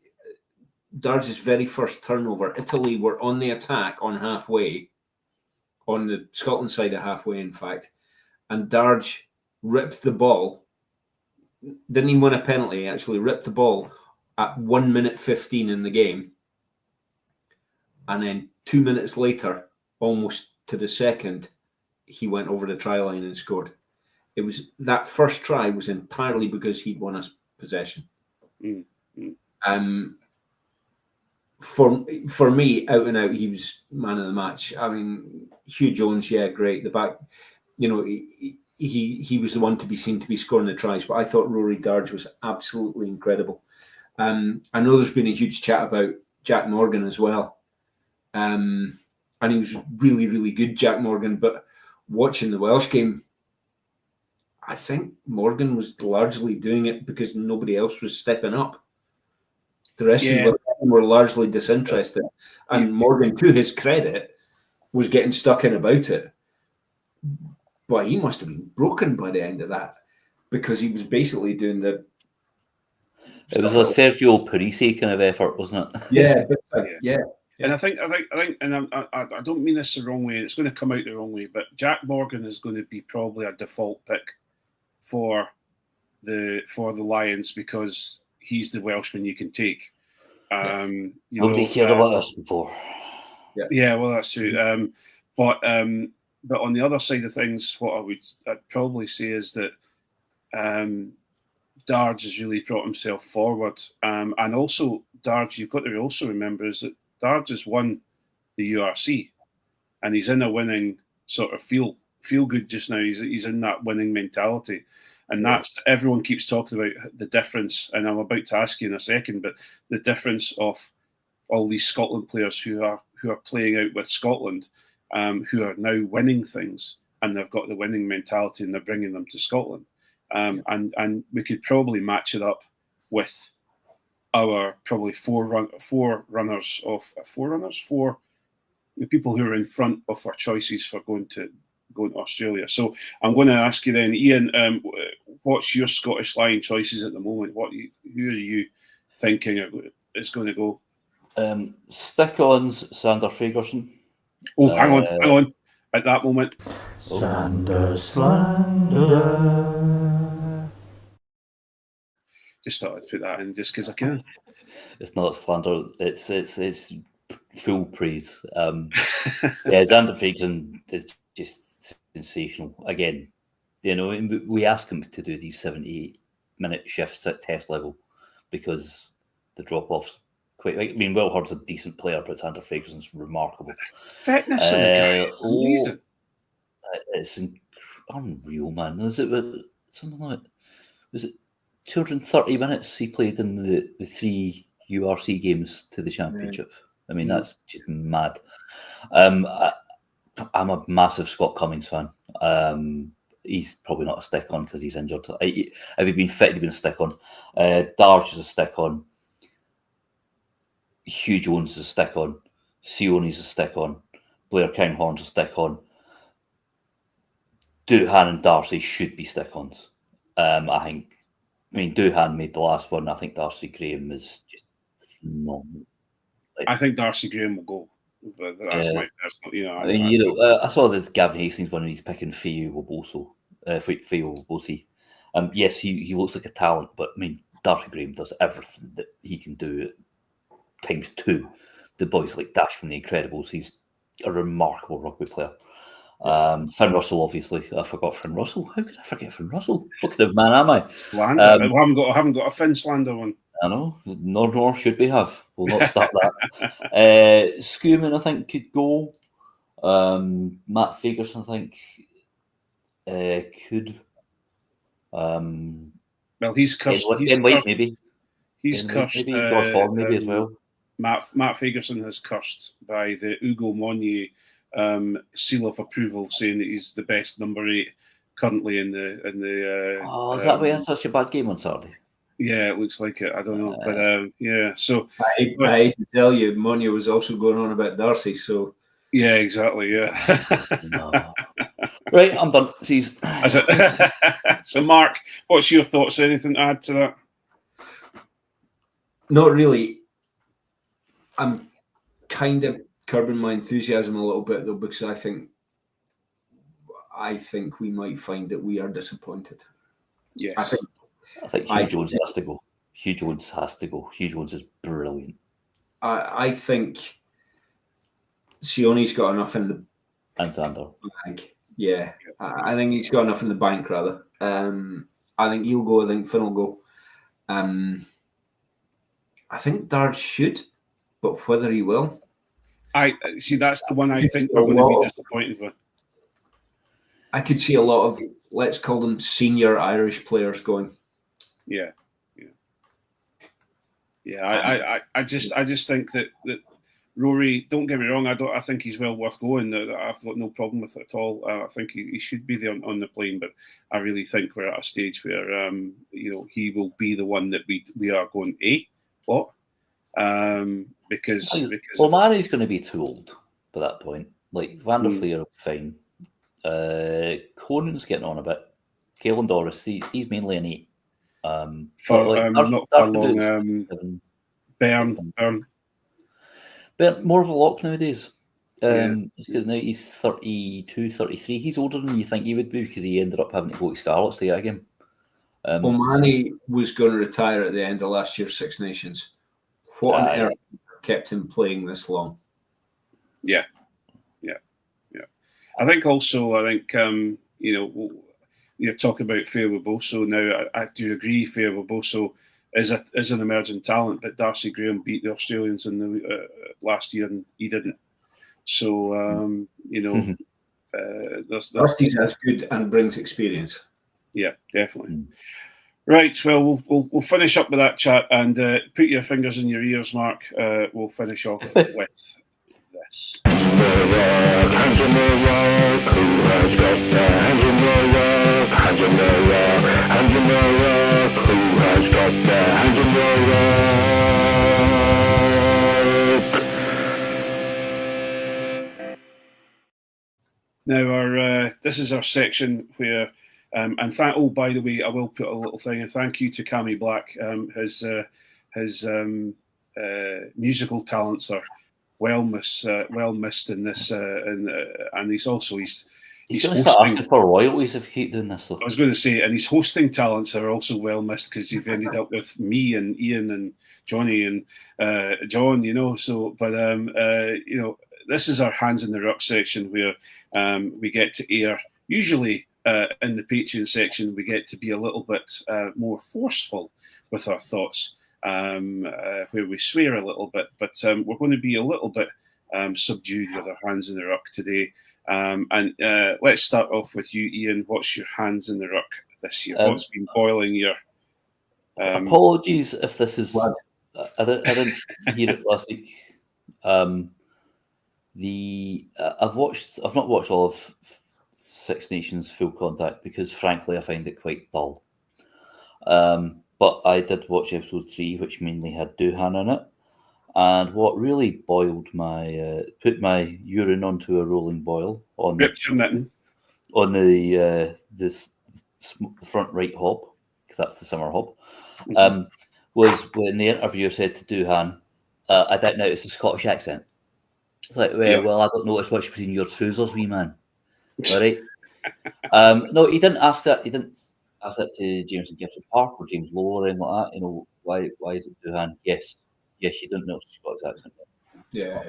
Darge's very first turnover. Italy were on the attack on halfway, on the Scotland side of halfway, in fact, and Darge ripped the ball. Didn't even win a penalty. He actually ripped the ball at 1 minute 15 in the game, and then 2 minutes later, almost to the second, he went over the try line and scored. It was that first try was entirely because he'd won us possession. For me, out and out, he was man of the match. I mean, Hugh Jones, yeah, great. The back, he was the one to be seen to be scoring the tries, but I thought Rory Darge was absolutely incredible. I know there's been a huge chat about Jack Morgan as well, and he was really, really good, Jack Morgan. But watching the Welsh game, I think Morgan was largely doing it because nobody else was stepping up. The rest of them were largely disinterested. And Morgan, to his credit, was getting stuck in about it. But he must have been broken by the end of that because he was basically doing the... It was a Sergio Parisi kind of effort, wasn't it? Yeah. And I think, and I don't mean this the wrong way. It's going to come out the wrong way, but Jack Morgan is going to be probably a default pick for the Lions because he's the Welshman you can take. Nobody cared about us before. Yeah, well, that's true. But on the other side of things, what I'd probably say is that Darge has really brought himself forward, and also Darge, you've got to also remember is that Darge has won the URC, and he's in a winning sort of feel good just now. He's in that winning mentality, and that's everyone keeps talking about the difference. And I'm about to ask you in a second, but the difference of all these Scotland players who are playing out with Scotland, who are now winning things, and they've got the winning mentality, and they're bringing them to Scotland. And we could probably match it up with our probably four the people who are in front of our choices for going to Australia. So I'm going to ask you then, Iain, what's your Scottish Lion choices at the moment? Who are you thinking is going to go? Stick-ons, Sander Fagerson. Oh, hang on. At that moment, Sander Slander. Just thought I'd put that in just because I can. It's not slander. It's full praise. Sander Fagerson is just sensational. Again, we ask him to do these 78-minute shifts at test level because the drop-offs quite. I mean, Will Hurd's a decent player, but Sander Fagerson's remarkable. Fitness of the guy, amazing. It's unreal, man. Was it something like? Was it 230 minutes he played in the 3 URC games to the championship? I mean, that's just mad. I'm a massive Scott Cummings fan. He's probably not a stick-on because he's injured. If he'd been fit, he'd been a stick-on. Darge is a stick-on. Hugh Jones is a stick-on. Sione's a stick-on. Blair Kinghorn's a stick-on. Doohan and Darcy should be stick-ons. I mean, Doohan made the last one. I think Darcy Graham is just phenomenal. I think Darcy Graham will go. But that's my personal, I saw this Gavin Hastings one and he's picking Fio Wobosi. Yes, he looks like a talent, but I mean, Darcy Graham does everything that he can do times 2. The boy's like Dash from The Incredibles. He's a remarkable rugby player. Finn Russell, obviously. I forgot Finn Russell. How could I forget Finn Russell? What kind of man am I? I haven't got a Finn slander one. I know. Nor should we have. We'll not start that. Schumann, I think, could go. Matt Fagerson, I think, could. Well, he's cursed. Maybe. He's cursed. Maybe Josh Horn, maybe as well. Matt Fagerson has cursed by the Ugo Monye seal of approval, saying that he's the best number 8 currently in the. Is that why he had such a bad game on Saturday? Yeah, it looks like it. I don't know, but yeah. So I hate to tell you, Monye was also going on about Darcy. So yeah, exactly. Yeah. Right, I'm done. So, Mark, what's your thoughts? Anything to add to that? Not really. I'm kind of curbing my enthusiasm a little bit though, because I think we might find that we are disappointed. Yes. I think Hugh Jones has to go. Hugh Jones has to go. Hugh Jones is brilliant. I think Sione's got enough in the bank. Yeah. I think he's got enough in the bank, rather. I think he'll go. I think Finn will go. I think Darge should, but whether he will. I see. That's the one I think we're going to be disappointed with. I could see a lot of, let's call them senior Irish players going. Yeah. I just think that Rory, don't get me wrong. I think he's well worth going. I've got no problem with it at all. I think he should be there on the plane. But I really think we're at a stage where he will be the one that we are going. What? Because O'Mara's going to be too old by that point. Like Van der Fleer, fine. Conan's getting on a bit. Caelan Doris, he's mainly an 8. Not for long. Byrne. But more of a lock nowadays. He's 32, 33. He's older than you think he would be because he ended up having to go to Scarlets to get again. O'Mahony was going to retire at the end of last year's Six Nations. What on earth kept him playing this long? Yeah. I think you're talking about Feo Boso now. I do agree Feo Boso is an emerging talent, but Darcy Graham beat the Australians in the last year and he didn't. So Darcy's as good and brings experience. Yeah, definitely. Right, well, we'll finish up with that chat and put your fingers in your ears, Mark. We'll finish off with this. Hands in the rock, who has got their hands in the rock? Hands in the rock, hands in the rock, who has got their hands in the rock? Now, this is our section where, by the way, I will put a little thing, and thank you to Cammy Black. His musical talents are well missed in this, and he's going to start asking for royalties if you keep doing this. Though. I was going to say, and his hosting talents are also well missed because you've ended up with me and Iain and Johnny and John. So, but this is our hands in the ruck section where we get to air. Usually, in the Patreon section, we get to be a little bit more forceful with our thoughts. Where we swear a little bit, but we're going to be a little bit subdued with our hands in the ruck today. And let's start off with you, Iain. What's your hands in the ruck this year? What's been boiling your... Apologies if this is... I didn't hear it last week. I've not watched all of Six Nations Full Contact because, frankly, I find it quite dull. But I did watch episode 3, which mainly had Doohan in it. And what really boiled put my urine onto a rolling boil on the front right hob, because that's the summer hob, was when the interviewer said to Doohan, I don't notice a Scottish accent. It's like, well, I don't notice much between your trousers, wee man. All right? No, he didn't ask that. He didn't ask that to Jameson Gibson Park or James Lowe or anything like that. Why is it Doohan? Yes, you don't know Scottish accent. Yeah.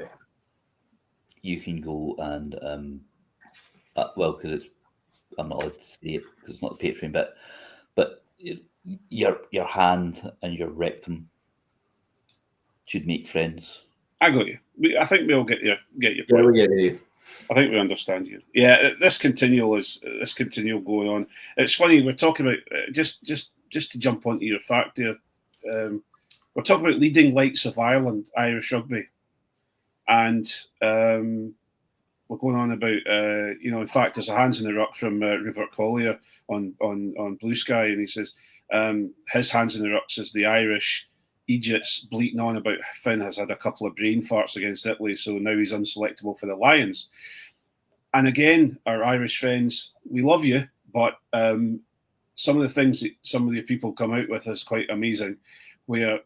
You can go and because I'm not allowed to say it because it's not the Patreon bit, but your hand and your rectum should make friends. I got you. I think we all get your point. Yeah, we get you. I think we understand you. Yeah, this continual going on. It's funny we're talking about just to jump onto your fact there. We're talking about leading lights of Ireland, Irish rugby, and we're going on about in fact, there's a hands in the ruck from Rupert Collier on Blue Sky, and he says his hands in the ruck says the Irish Egypt's bleating on about Finn has had a couple of brain farts against Italy, so now he's unselectable for the Lions. And again, our Irish friends, we love you, but some of the things that some of the people come out with is quite amazing, where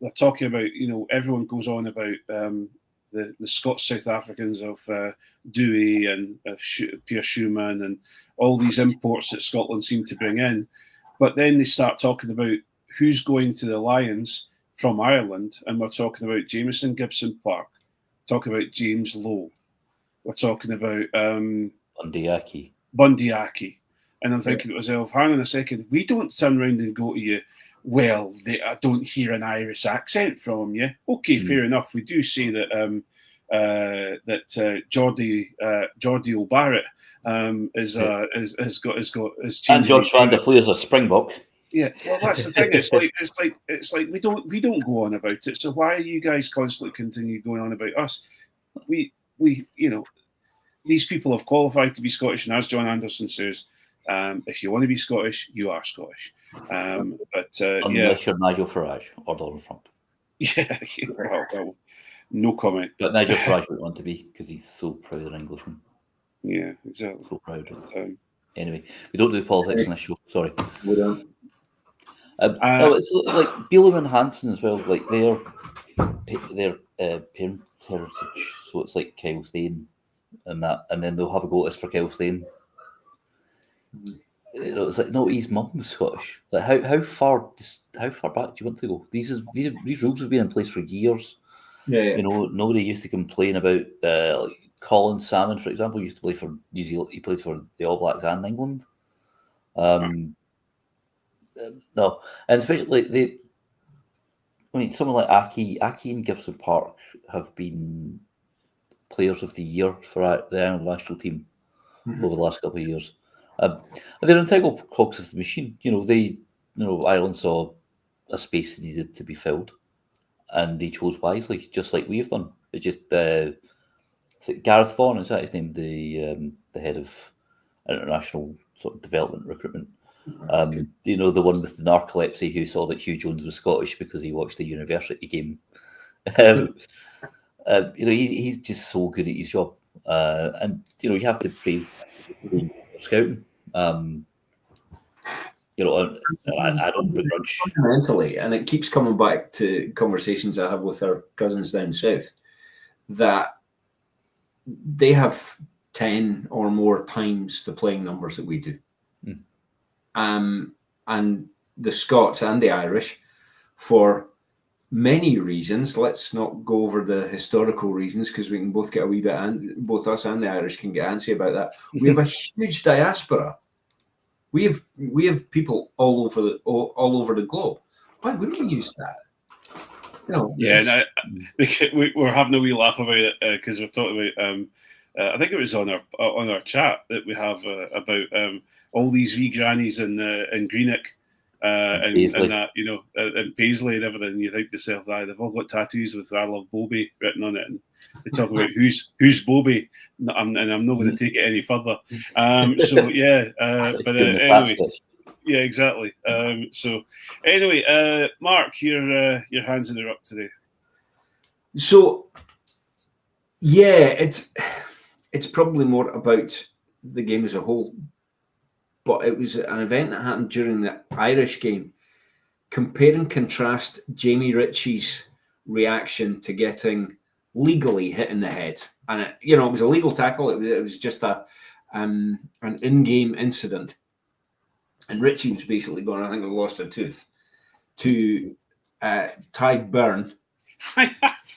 they're talking about, everyone goes on about the Scots South Africans of Dewey and Pierre Schumann and all these imports that Scotland seem to bring in. But then they start talking about who's going to the Lions from Ireland, and we're talking about Jameson Gibson Park, talking about James Lowe, we're talking about Bundy Aki. And I'm thinking to myself, hang on a second, we don't turn around and go to you, well, I don't hear an Irish accent from you. Okay, fair enough. We do say that Geordie O'Barrett has got and George Van der Fleer's a Springbok. Yeah, well, that's the thing. It's like we don't go on about it. So why are you guys constantly continue going on about us? We these people have qualified to be Scottish, and as John Anderson says, if you want to be Scottish, you are Scottish. Unless you're Nigel Farage or Donald Trump. Yeah, well, no comment. But Nigel Farage would want to be because he's so proud of Englishman. Yeah, exactly. So proud. Anyway, we don't do politics on this show. Sorry. We don't. It's like Beelum and Hanson as well. Like their parent heritage, so it's like Kyle Steyn and that, and then they'll have a go at us for Kyle Steyn. It's like no, his mum was Scottish. Like how far back do you want to go? These rules have been in place for years. Yeah. Nobody used to complain about like Colin Salmon, for example, used to play for New Zealand. He played for the All Blacks and England. No, and especially someone like Aki and Gibson Park have been players of the year for the Ireland national team over the last couple of years. They're integral cogs of the machine. Ireland saw a space that needed to be filled, and they chose wisely, just like we've done. It just Gareth Vaughan, is that his name? The head of international sort of development recruitment. The one with the narcolepsy who saw that Hugh Jones was Scottish because he watched a university game. He's just so good at his job, and you have to praise scouting. I don't begrudge fundamentally, and it keeps coming back to conversations I have with our cousins down south, that they have 10 or more times the playing numbers that we do. And the Scots and the Irish, for many reasons, let's not go over the historical reasons because we can both get a wee bit, both us and the Irish can get antsy about that. We have a huge diaspora. We have people all over the globe. Why wouldn't we use that? We're having a wee laugh about it because we're talking about. I think it was on our chat that we have about all these wee grannies in Greenock and that, and Paisley and everything. You think to yourself, they've all got tattoos with "I love Bobby" written on it, and they talk about who's Bobby, and I'm not going to take it any further. Anyway. Yeah, exactly. So anyway, Mark, your hands in the ruck today. So yeah, it's probably more about the game as a whole, but it was an event that happened during the Irish game. Compare and contrast Jamie Ritchie's reaction to getting legally hit in the head, and it was a legal tackle. It was just an in-game incident. And Ritchie was basically going, I think I lost a tooth, to Ty Byrne.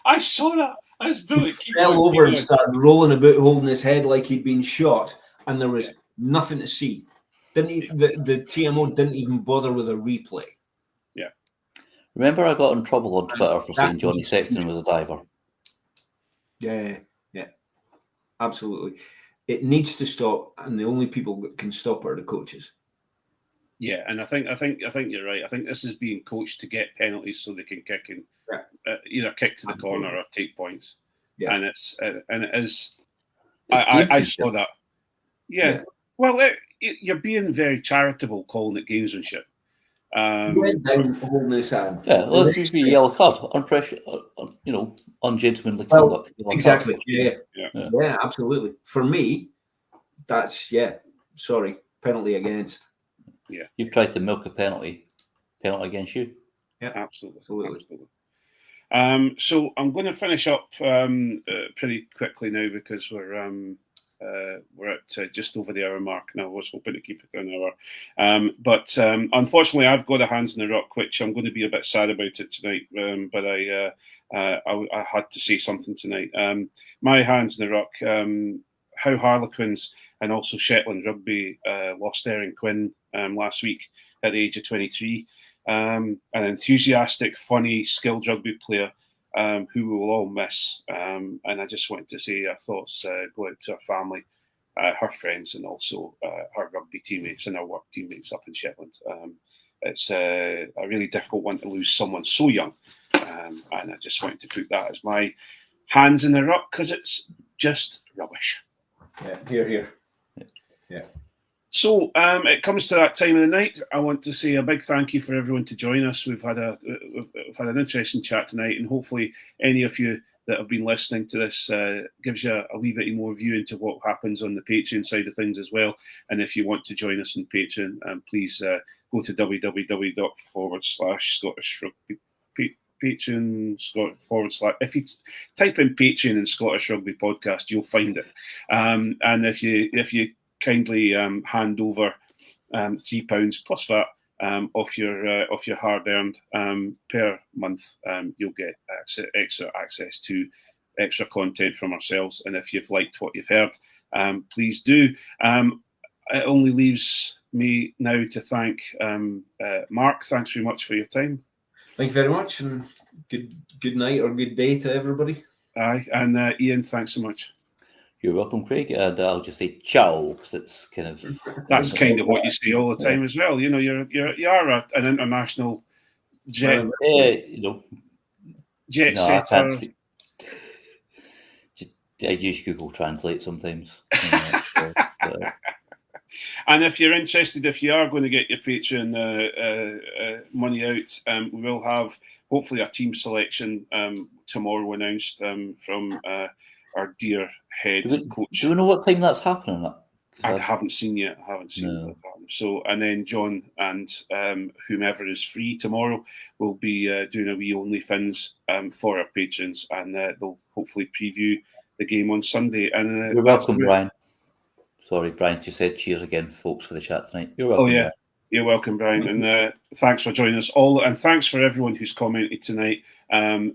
I saw that. That's brilliant. He fell over and started rolling about, holding his head like he'd been shot, and there was nothing to see. The TMO didn't even bother with a replay. Yeah. Remember, I got in trouble on Twitter for saying Johnny Sexton was a diver. Yeah, absolutely. It needs to stop, and the only people that can stop are the coaches. Yeah, and I think you're right. I think this is being coached to get penalties so they can kick and either kick to the corner or take points. Yeah, and it is. I saw that. Yeah. Well, you're being very charitable calling it gamesmanship. Went down holding his hand. Yeah, well, let's give you a yellow card on pressure. Ungentlemanly conduct. Exactly. Yeah, absolutely. For me, that's sorry, penalty against. Yeah, you've tried to milk a penalty against you. Yeah, absolutely. So I'm going to finish up pretty quickly now because we're at just over the hour mark now. I was hoping to keep it to an hour, but unfortunately, I've got a hands in the ruck, which I'm going to be a bit sad about it tonight. But I had to say something tonight. My hands in the ruck. How Harlequins and also Shetland Rugby lost Erin Quinn last week at the age of 23. An enthusiastic, funny, skilled rugby player who we will all miss. And I just want to say our thoughts go out to her family, her friends, and also her rugby teammates and her work teammates up in Shetland. it's a really difficult one to lose someone so young. And I just wanted to put that as my hands in the ruck because it's just rubbish. Yeah, here. Yeah. So it comes to that time of the night. I want to say a big thank you for everyone to join us. We've had an interesting chat tonight, and hopefully any of you that have been listening to this gives you a wee bit more view into what happens on the Patreon side of things as well. And if you want to join us on Patreon, please go to www./Scottish Rugby Patreon / if you type in Patreon and Scottish Rugby Podcast, you'll find it. And if you kindly hand over £3 plus VAT off your hard-earned per month, you'll get extra access to extra content from ourselves. And if you've liked what you've heard, please do. It only leaves me now to thank Mark. Thanks very much for your time. Thank you very much, and good night or good day to everybody. Aye, and Iain, thanks so much. You're welcome, Craig. And I'll just say ciao, because it's kind of what you say all the time as well. You know, you are an international jet setter. I use Google Translate sometimes. And if you're interested, if you are going to get your Patreon money out, we will have hopefully a team selection tomorrow announced from our dear head coach. Do we know what time that's happening at? I haven't seen yet. No. So, and then John and whomever is free tomorrow will be doing a wee OnlyFins for our patrons, and they'll hopefully preview the game on Sunday. And you're welcome, Brian. Sorry, Brian just said cheers again, folks, for the chat tonight. You're welcome. Oh yeah, Brian. You're welcome, Brian, and thanks for joining us all, and thanks for everyone who's commented tonight.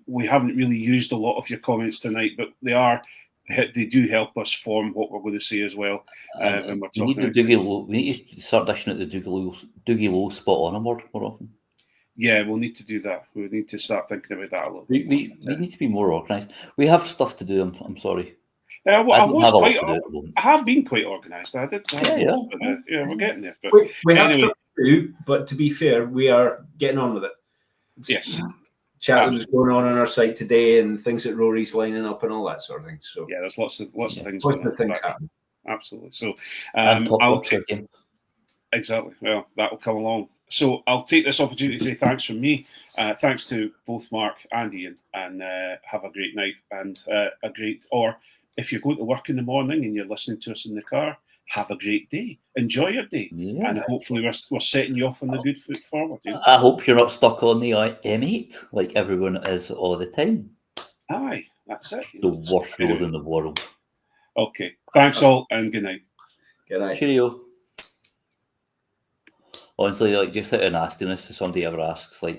We haven't really used a lot of your comments tonight, but they do help us form what we're going to say as well. When we're talking we need to start dishing out the Dougie Low spot on award more often. Yeah, we'll need to do that. We need to start thinking about that a little bit. We need to be more organised. We have stuff to do. I'm sorry. I have been quite organised. I did. We're getting there. But we have stuff to do, but to be fair, we are getting on with it. Yes. Chat was going on our site today, and things that Rory's lining up and all that sort of thing. So yeah, there's lots of things. Lots of things happen. Absolutely. So I'll take him. Exactly. Well, that will come along. So I'll take this opportunity to say thanks from me. Thanks to both Mark and Iain, and have a great night and if you're going to work in the morning and you're listening to us in the car, have a great day. Enjoy your day. Yeah. And hopefully we're setting you off on the good foot forward. I hope you're not stuck on the M8 like everyone is all the time. Aye, that's it. The worst road in the world. Okay. Thanks all, and good night. Good night. Cheerio. Honestly, just out of nastiness, if somebody ever asks,